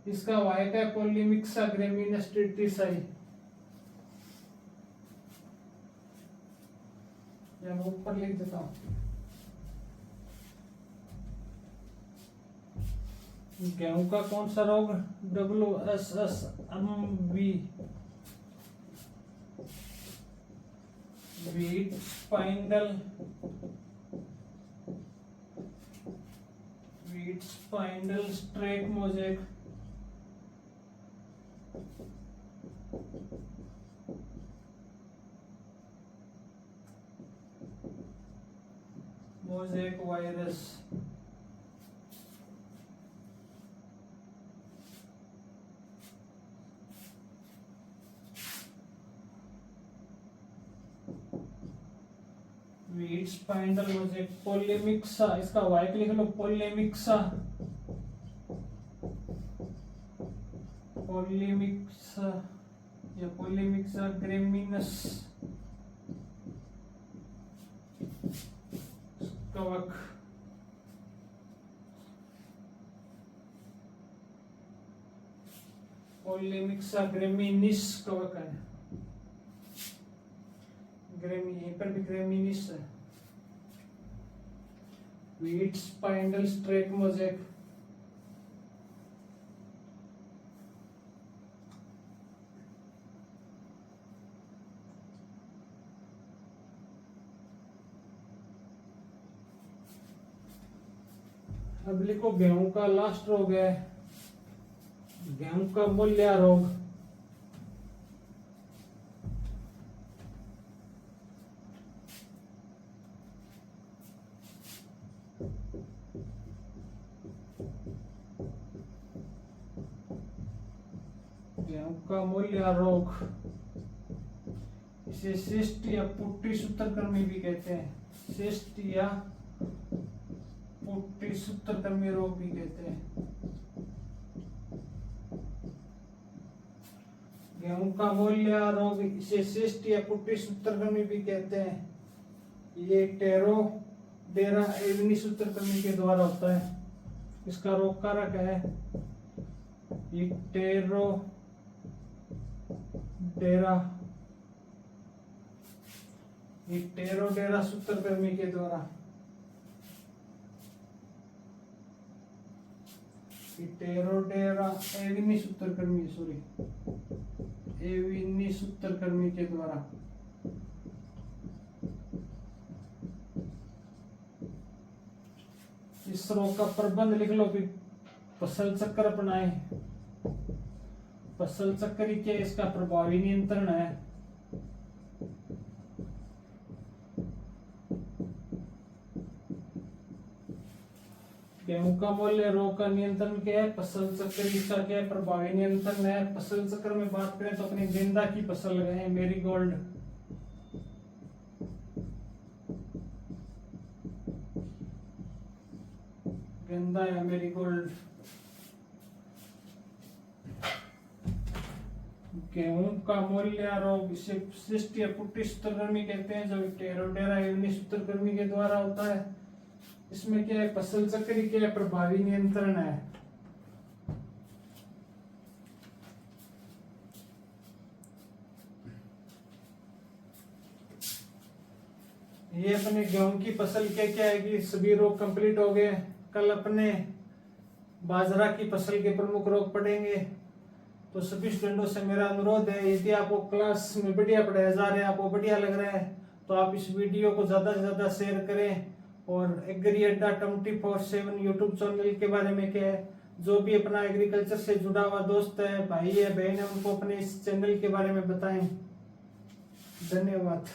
इसका वायक है पोलीमिक्सा ग्रेमिनस टिटिसाई। या मैं ऊपर लिख देता हूं। गेहूं का कौन सा रोग? WSSMV wheat spindle streak mosaic. Mosaic virus. Wheat spindle mosaic Polymyxa, इसका वायक लिख लो पोलीमिक्सा या पोलीमिक्सा ग्रेमिनस कवक। पोलीमिक्सा ग्रेमिनिस कवक है। यहीं पर भी ग्रेमिनिस है। Wheat spindle streak mosaic. अब लिखो गेहूं का लास्ट रोग है गेहूं का मूल्या रोग। गेहूं का मूल्या रोग, इसे शिष्ट या पुट्टी सूत्रकृमि भी कहते हैं, शिष्ट या पुट्टी सूत्रकृमि रोग भी कहते हैं। गेहूं का मोलिया रोग, इसे शिष्ट या पुट्टी सूत्रकृमि भी कहते हैं। ये टेरोडेरा एविनी सूत्रकृमि के द्वारा होता है। इसका रोग कारक है ये टेरोडेरा सूत्रकृमि के द्वारा, टेरोडेरा एविनी सूत्रकृमि, एविनी सूत्रकृमि के द्वारा। इस रोग का प्रबंध लिख लो कि फसल चक्र अपनाए। फसल चक्र ही क्या इसका प्रभावी नियंत्रण है। गेहूं का मूल्य रोग का नियंत्रण क्या है, फसल चक्र इसका क्या है, प्रभावी नियंत्रण है। फसल चक्र में बात करें तो अपनी गेंदा की फसल लगाए, मेरीगोल्ड। गेंदा या मेरीगोल्ड। गेहूं का मूल्य रोग, इसे शिष्ट या पुट्टी सूत्रकृमि कहते हैं, जो टेरोडेरा एविनी सूत्रकृमि के द्वारा होता है। इसमें क्या है, फसल चक्र के प्रभावी नियंत्रण है। ये अपने गेहूं की फसल के क्या है कि सभी रोग कंप्लीट हो गए। कल अपने बाजरा की फसल के प्रमुख रोग पढ़ेंगे। तो सभी स्टूडेंटों से मेरा अनुरोध है, यदि आपको क्लास में बढ़िया पढ़ाया जा रहा है, आपको बढ़िया लग रहा है, तो आप इस वीडियो को ज्यादा से ज्यादा शेयर करें। और एग्री अड्डा 24/7 यूट्यूब चैनल के बारे में क्या है, जो भी अपना एग्रीकल्चर से जुड़ा हुआ दोस्त है, भाई है, बहन है, उनको अपने इस चैनल के बारे में बताएं। धन्यवाद।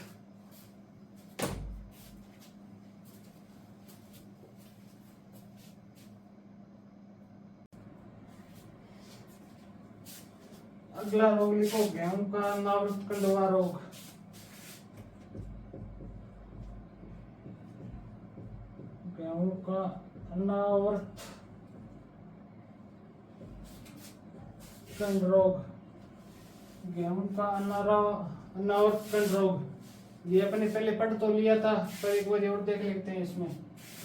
अगला रोग लिखो, गेहूं का अनावृत कंडवा रोग। गेहूं का अनावृत कंड रोग, गेहूं का अनावृत कंड रोग, ये अपने पहले पढ़ तो लिया था, पर एक बार और देख लेते हैं। इसमें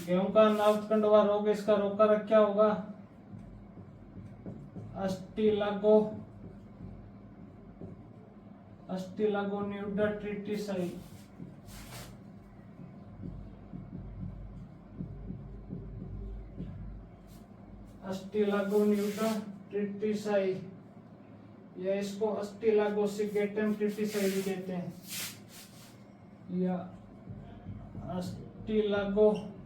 गेहूं का अनावृत कंडवा रोग, इसका रोग कारक क्या होगा, अस्टिलागोनिडा ट्रिटिसाई। अस्टिलागोनिडा ट्रिटिसाई, या इसको अस्टिलागोसिगेटम ट्रिटिसाई भी कहते हैं, या अस्टिलागोसिगेटम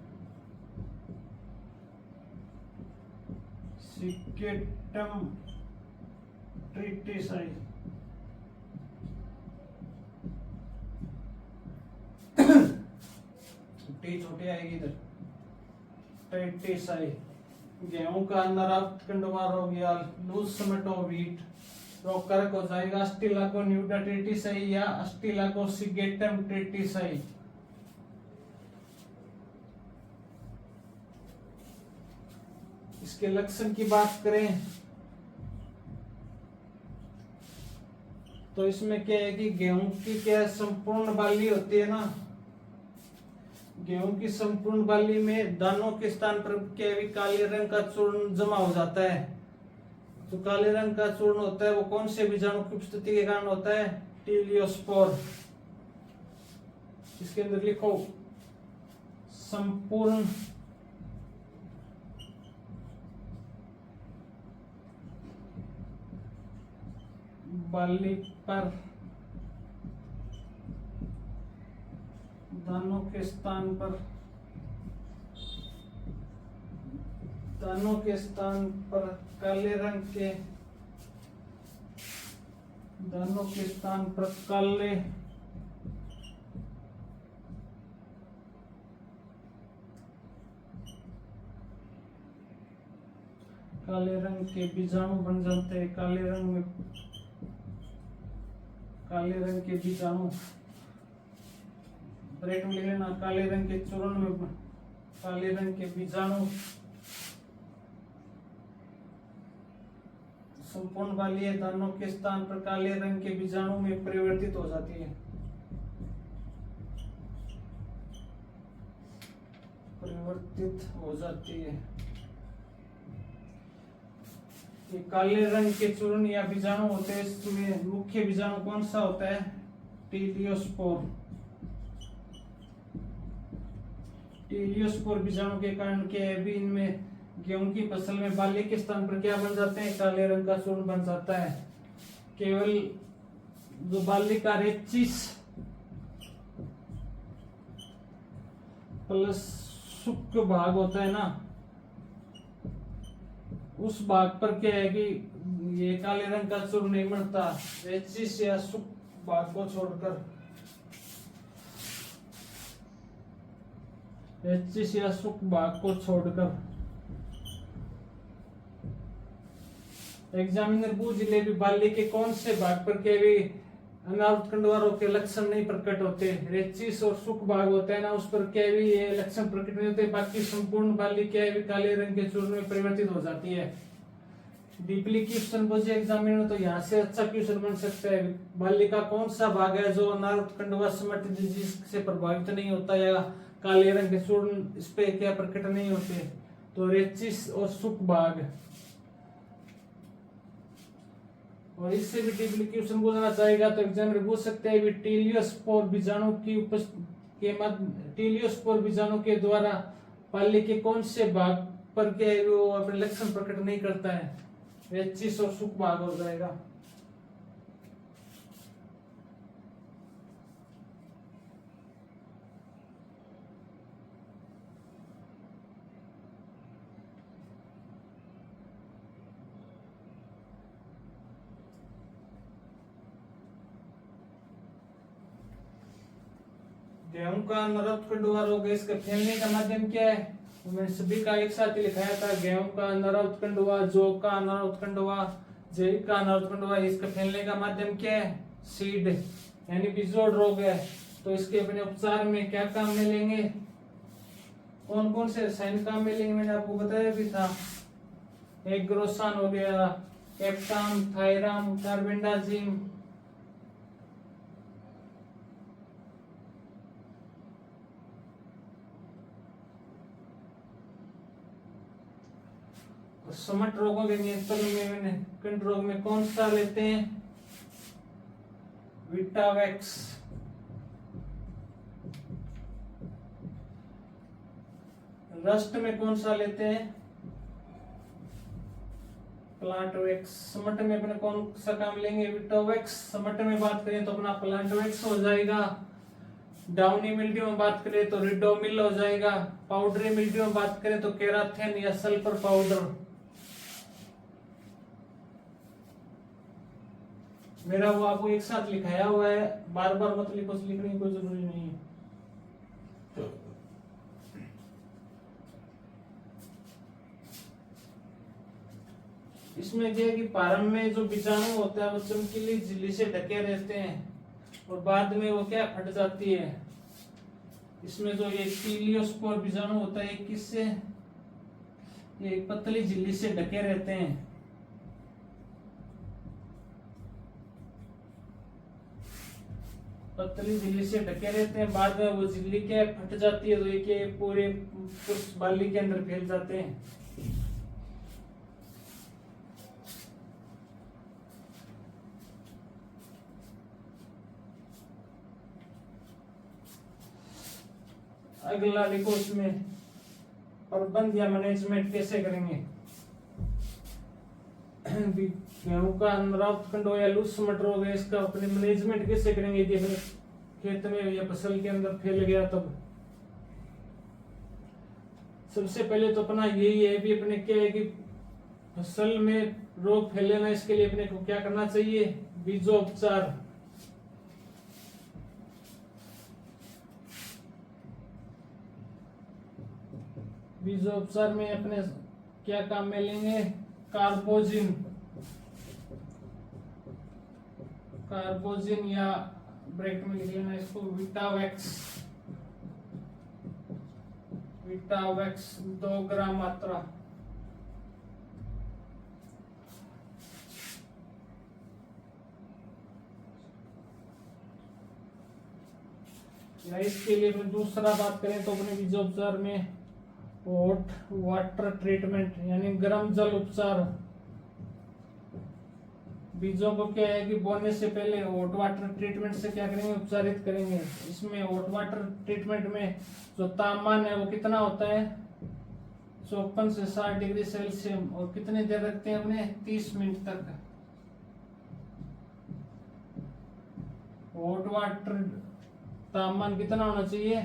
ट्रिटिसाई। टी छोटी आएगी इधर, ट्रिटिसाई। गेहूं का अनावृत कंडवा रोग या लूज समटो व्हीट, रोग कारक हो जाएगा अस्टिलागोनिडा ट्रिटिसाई या अस्टिलागोसिगेटम ट्रिटिसाई। इसके लक्षण की बात करें तो इसमें क्या है कि गेहूं की क्या संपूर्ण बाली होती है ना, गेहूं की संपूर्ण बाली में दानों के स्थान पर क्या है, काले रंग का चूर्ण जमा हो जाता है। जो काले रंग का चूर्ण होता है वो कौन से बीजाणु की उपस्थिति के कारण होता है, टीलियोस्पोर। इसके अंदर लिखो संपूर्ण बाली पर दानों के स्थान पर काले रंग के दानों के स्थान पर काले रंग के बीजाणु बन जाते हैं। काले रंग में काले रंग के बीजाणु, ब्रैकेट में लिख लेना, काले रंग के चूर्ण में काले रंग के बीजाणु संपूर्ण बालीय दानों के स्थान पर काले रंग के बीजाणु में परिवर्तित हो जाती है। परिवर्तित हो जाती है। ये काले रंग के चूर्ण या बीजाणु होते हैं, इसमें मुख्य बीजाणु कौन सा होता है? टीलियोस्पोर। टीलियोस्पोर बीजाणु के कारण क्या है, भी इनमें गेहूं की फसल में बाली के स्थान पर क्या बन जाते हैं? काले रंग का चूर्ण बन जाता है। केवल जो बाली का रेचिस प्लस शुष्क भाग होता है ना, उस भाग पर क्या है कि ये काले रंग का चूर्ण नहीं बनता। रेचिस या शुष्क भाग को छोड़कर, रेचिस या शुष्क भाग को छोड़कर एग्जामिनर पूछ ले भी बाली के कौन से भाग पर क्या भी अनावृतकंडवा रोग के लक्षण नहीं प्रकट होते। रेचिस और शुष्क भाग होता है ना, उस पर क्या भी ये लक्षण प्रकट नहीं होते। बाकी संपूर्ण बाली क्या है काले रंग के चूर्ण में परिवर्तित हो जाती है। डीपली क्वेश्चन पूछे एग्जामिनर तो यहाँ से अच्छा क्वेश्चन बन सकता है। बाली का कौन सा भाग है जो अनावृतकंडवा समट डिजीज से प्रभावित नहीं होता या काले रंग के चूर्ण इस पे क्या प्रकट नहीं होते? तो रेचिस और शुष्क भाग। और इससे भी डीपली क्वेश्चन पूछना चाहेगा तो एग्जामिनर पूछ सकते हैं टीलियोस्पोर बीजाणु की टीलियोस्पोर बीजाणु के द्वारा बाली के कौन से भाग पर क्या है वो अपने लक्षण प्रकट नहीं करता है? रेचिस और शुष्क भाग हो जाएगा। गेहूं का अनावृतकंडवा रोग है, इसका फैलने का माध्यम क्या है? मैंने सभी का एक साथ ही लिखाया था। गेहूं का अनावृतकंडवा, जौ का अनावृतकंडवा, जैविक का अनावृतकंडवा, इसका फैलने का माध्यम क्या है? सीड यानी बीजोड़ रोग है। तो इसके अपने उपचार में क्या काम में लेंगे? कौन कौन से रसायन काम में लेंगे मैंने आपको बताया भी था। एक ग्रोसान हो गया, कैप्टाम, थायराम, कार्बेंडाजिम, समट रोगों के नियंत्रण में मैंने कंट रोग में कौन सा लेते हैं? विटावैक्स। रस्ट में कौन सा लेते हैं? प्लांटवैक्स। समट में अपने कौन सा काम लेंगे? विटावैक्स। समट में बात करें तो अपना प्लांटवैक्स हो जाएगा। डाउनी मिल्ड्यू में बात करें तो रिडोमिल हो जाएगा। पाउडरी मिल्ड्यू में बात करें तो केराथेन या सल्फर पाउडर। मेरा वो आपको एक साथ लिखाया हुआ है, बार बार मत लिखो, लिखने की कोई जरूरी नहीं है। इसमें क्या है कि प्रारंभ में जो बीजाणु होता है वो चमकीली झिल्ली से ढके रहते हैं और बाद में वो क्या फट जाती है। इसमें जो ये टीलियोस्पोर बीजाणु होता है किससे? ये पतली झिल्ली से ढके रहते हैं। पतली झिल्ली से ढके रहते हैं, बाद में वो झिल्ली क्या फट जाती है तो ये पूरे बाली के अंदर फैल जाते हैं। अगला लिखो इसमें प्रबंध या मैनेजमेंट कैसे करेंगे? गेहूं का अनावृतकंडवा या लूज समट रोग है, इसका अपने मैनेजमेंट कैसे करेंगे यदि अपने खेत में या फसल के अंदर फैल गया तब? सबसे पहले तो अपना यही है भी अपने क्या है कि फसल में रोग फैले ना, इसके लिए अपने को क्या करना चाहिए? बीजोपचार। बीजोपचार में अपने क्या काम में लेंगे? कार्बोजिन। कार्बोजिन या ब्रैकेट में लिख लेना इसको विटावैक्स। विटावैक्स 2 ग्राम मात्रा। या इसके लिए मैं दूसरा बात करें तो अपने बीज उपचार में हॉट वाटर ट्रीटमेंट यानी गर्म जल उपचार। बीजों को क्या है कि बोने से पहले हॉट वाटर ट्रीटमेंट से क्या करेंगे, उपचारित करेंगे। इसमें हॉट वाटर ट्रीटमेंट में जो तापमान है वो कितना होता है, 54 से 60 डिग्री सेल्सियस। और कितनी देर रखते हैं अपने, 30 मिनट तक। हॉट वाटर तापमान कितना होना चाहिए,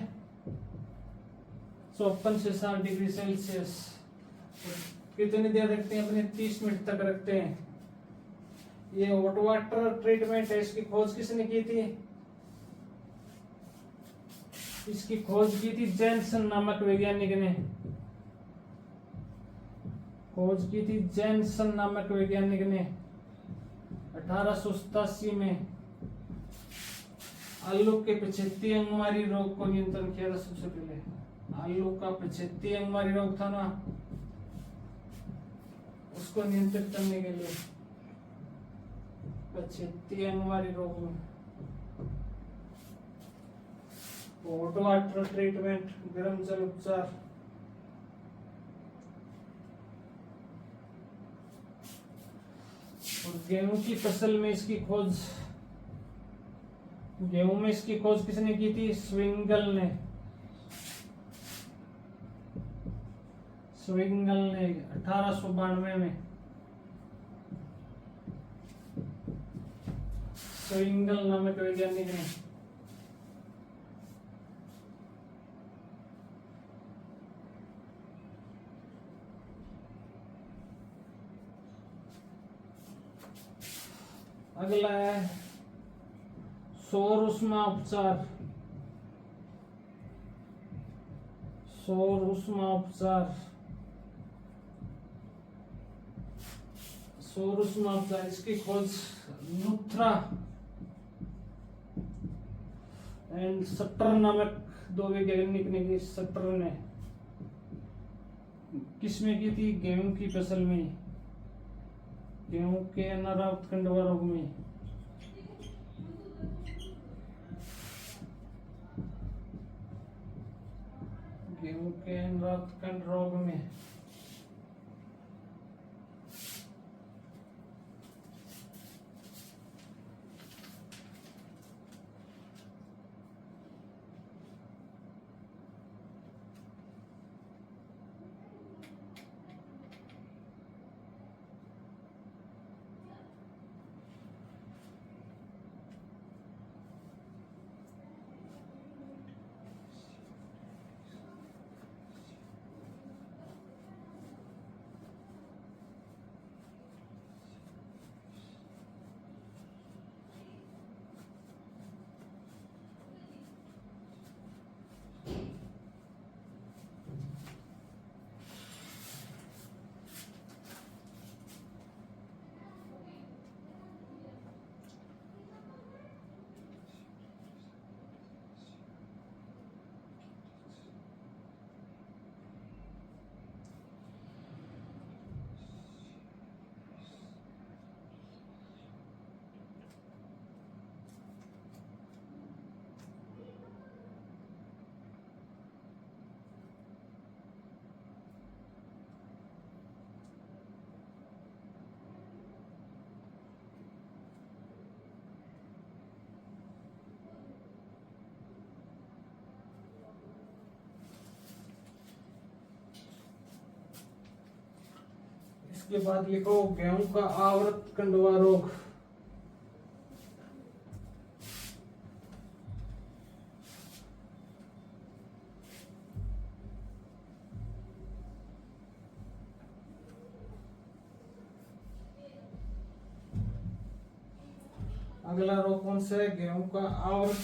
54 से 60 डिग्री सेल्सियस। कितनी देर रखते हैं अपने, 30 मिनट तक रखते हैं। ये हॉट वाटर ट्रीटमेंट है, इसकी खोज किसने की थी, इसकी खोज की थी जैनसन नामक वैज्ञानिक ने। खोज की थी जैनसन नामक वैज्ञानिक ने 1887 में। आलू के 75 अंगमारी रोग को नियंत्रण किया था सबसे पहले। आलू का 75 अंगमारी रोग था ना, उसको नियंत्रित करने के लिए 75 अंगमारी रोग में हॉट वाटर ट्रीटमेंट, गर्म जल उपचार। और गेहूं की फसल में इसकी खोज, गेहूं में इसकी खोज किसने की थी, स्विंगल ने। स्विंगल ने 1892 में। स्विंगल नामक वैज्ञानिक ने। अगला है सौर ऊष्मा उपचार। सौर ऊष्मा उपचार, सौर ऊष्मा उपचार, इसकी खोज लुथ्रा एंड सटर नामक 2 वैज्ञानिक ने की। सटर ने किसमें की थी, गेहूं की फसल में, गेहूं के अनावृत कंडवा रोग में। गेहूं के अनावृत कंड रोग में। इसके बाद लिखो गेहूं का आवृत कंडवा रोग। अगला रोग कौन सा है, गेहूं का आवृत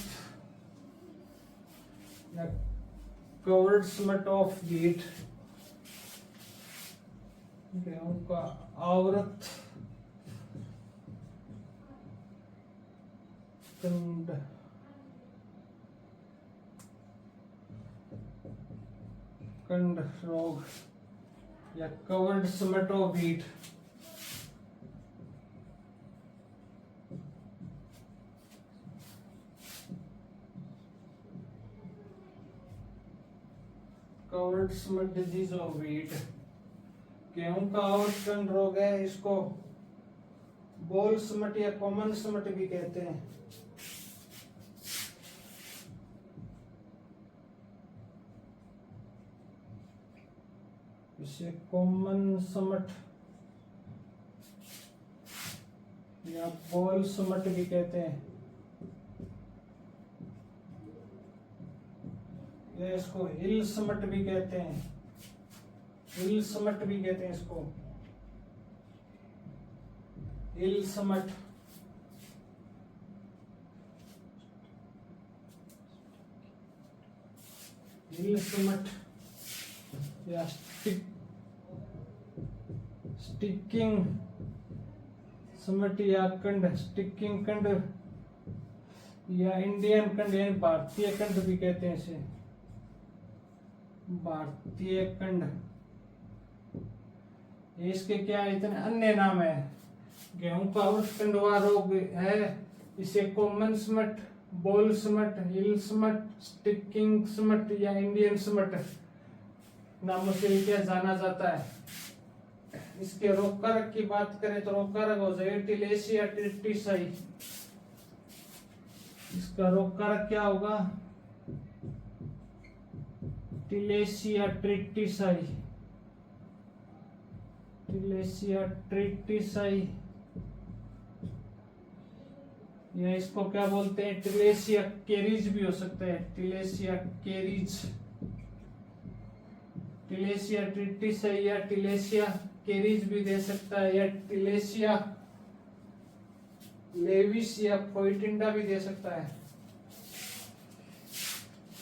या कवर्ड स्मट ऑफ व्हीट। गेहूं का आवृत कंड कंड रोग या covered smut of wheat. Covered smut disease of wheat गेहूं का और कंड रोग है। इसको बोल स्मट या कॉमन स्मट भी कहते हैं। इसे कॉमन स्मट या बोल स्मट भी कहते हैं। या इसको हिल स्मट भी कहते हैं। हिल स्मट भी कहते हैं इसको, हिल स्मट। हिल स्मट या स्टिकिंग स्मट या कंड, स्टिकिंग कंड या इंडियन कंड यानी भारतीय कंड भी कहते हैं इसे, भारतीय कंड। इसके क्या इतने अन्य नाम है। गेहूं का कंडवा रोग है, इसे कॉमन स्मट, बोल स्मट, हिल स्मट, स्टिकिंग स्मट या इंडियन स्मट नामों से क्या जाना जाता है। इसके रोग कारक की बात करें तो रोग कारक हो जाए टिलेसिया ट्रिटिसाई। इसका रोग कारक क्या होगा? टिलेसिया ट्रिटिसाई, टिलेसिया ट्रिटिसाई या इसको क्या बोलते हैं, टिलेसिया केरीज भी हो सकता है, टिलेसिया केरीज। टिलेसिया ट्रिटिसाई या टिलेसिया केरीज भी दे सकता है, या टिलेसिया लेविस या फोइटिंडा भी दे सकता है,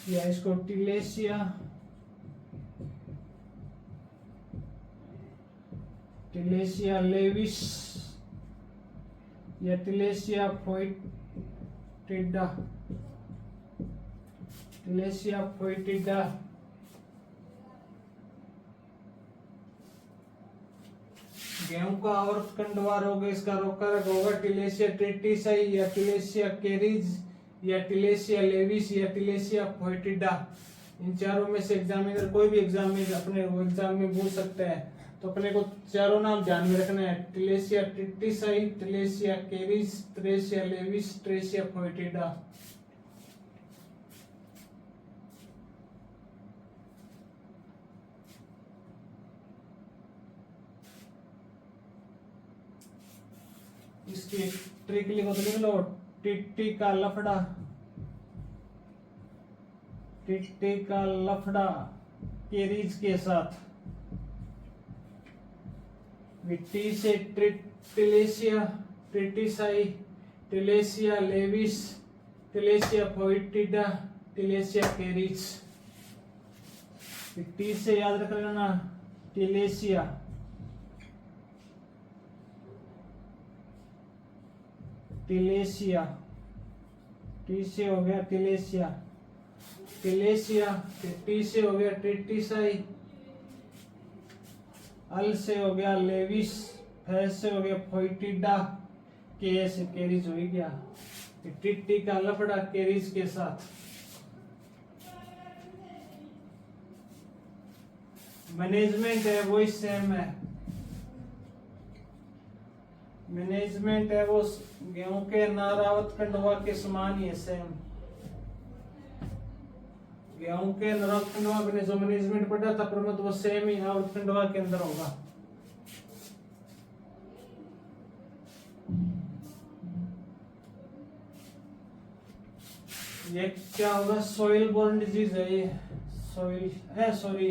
या इसको टिलेसिया लेविस या टिलेसिया फोइटिडा, टिलेसिया फोइटिडा। गेहूं का और कंडवा रोग, इसका रोग कारक होगा टिलेसिया ट्रिटिसाई या टिलेसिया केरीज या टिलेसिया लेविस या टिलेसिया फोइटिडा। इन चारों में से एग्जामिनर कोई भी एग्जाम में अपने एग्जाम में पूछ सकता है, तो अपने को चारों नाम ध्यान में रखना है। टिलेसिया ट्रिटिसाई, टिलेसिया केरीज, टिलेसिया लेविस, टिलेसिया फोइटिडा। इसकी ट्रिक लिखो तो लिख लो, टिट्टी का लफड़ा, टिट्टी का लफड़ा केरीज के साथ। टी से टिलेसिया ट्रिटिसाई, टिलेसिया लेविस, टिलेसिया फोइटिडा, टिलेसिया केरीज। टी से याद रख लेना टिलेसिया, टिलेसिया, टी से हो गया टिलेसिया, टिलेसिया, टी से हो गया ट्रिटिसाई, अल से हो गया लेविस, फे से हो गया फोइटिडा, के से केरीज हो गया। टिट्टी का लफड़ा केरीज के साथ। मैनेजमेंट है वो सेम है, मैनेजमेंट है वो गेहूं के नारावत कंडवा के समान ही है, सेम। गेहूं के नारावत कंडवा में जो मैनेजमेंट पढ़ा था प्रमुख वो सेम ही नारावत कंडवा के अंदर होगा। ये क्या होगा? सॉइल बोर्न डिजीज है ये, सॉइल है सॉरी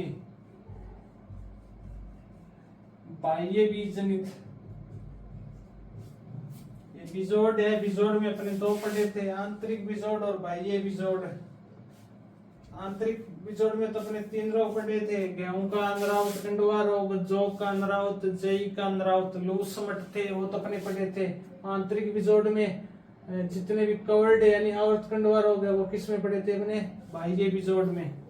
बाह्य बीज जनित। ये बिजोड है, बिजोड में अपने दो पढ़े थे, आंतरिक बिजोड और बाह्य बिजोड। आंतरिक बिजोड़ में तो अपने 3 रोग पढ़े थे, गेहूं का अंधरावत, कंडवा रोग, जौ का अंधरावत, जई का अंधरावत, लूस समट थे वो तो अपने पढ़े थे। आंतरिक बिजोड़ में जितने भी कवर्ड यानी आवर्तखंड रोग है वो किस में पढ़े थे अपने बाह्य एपिसोड में।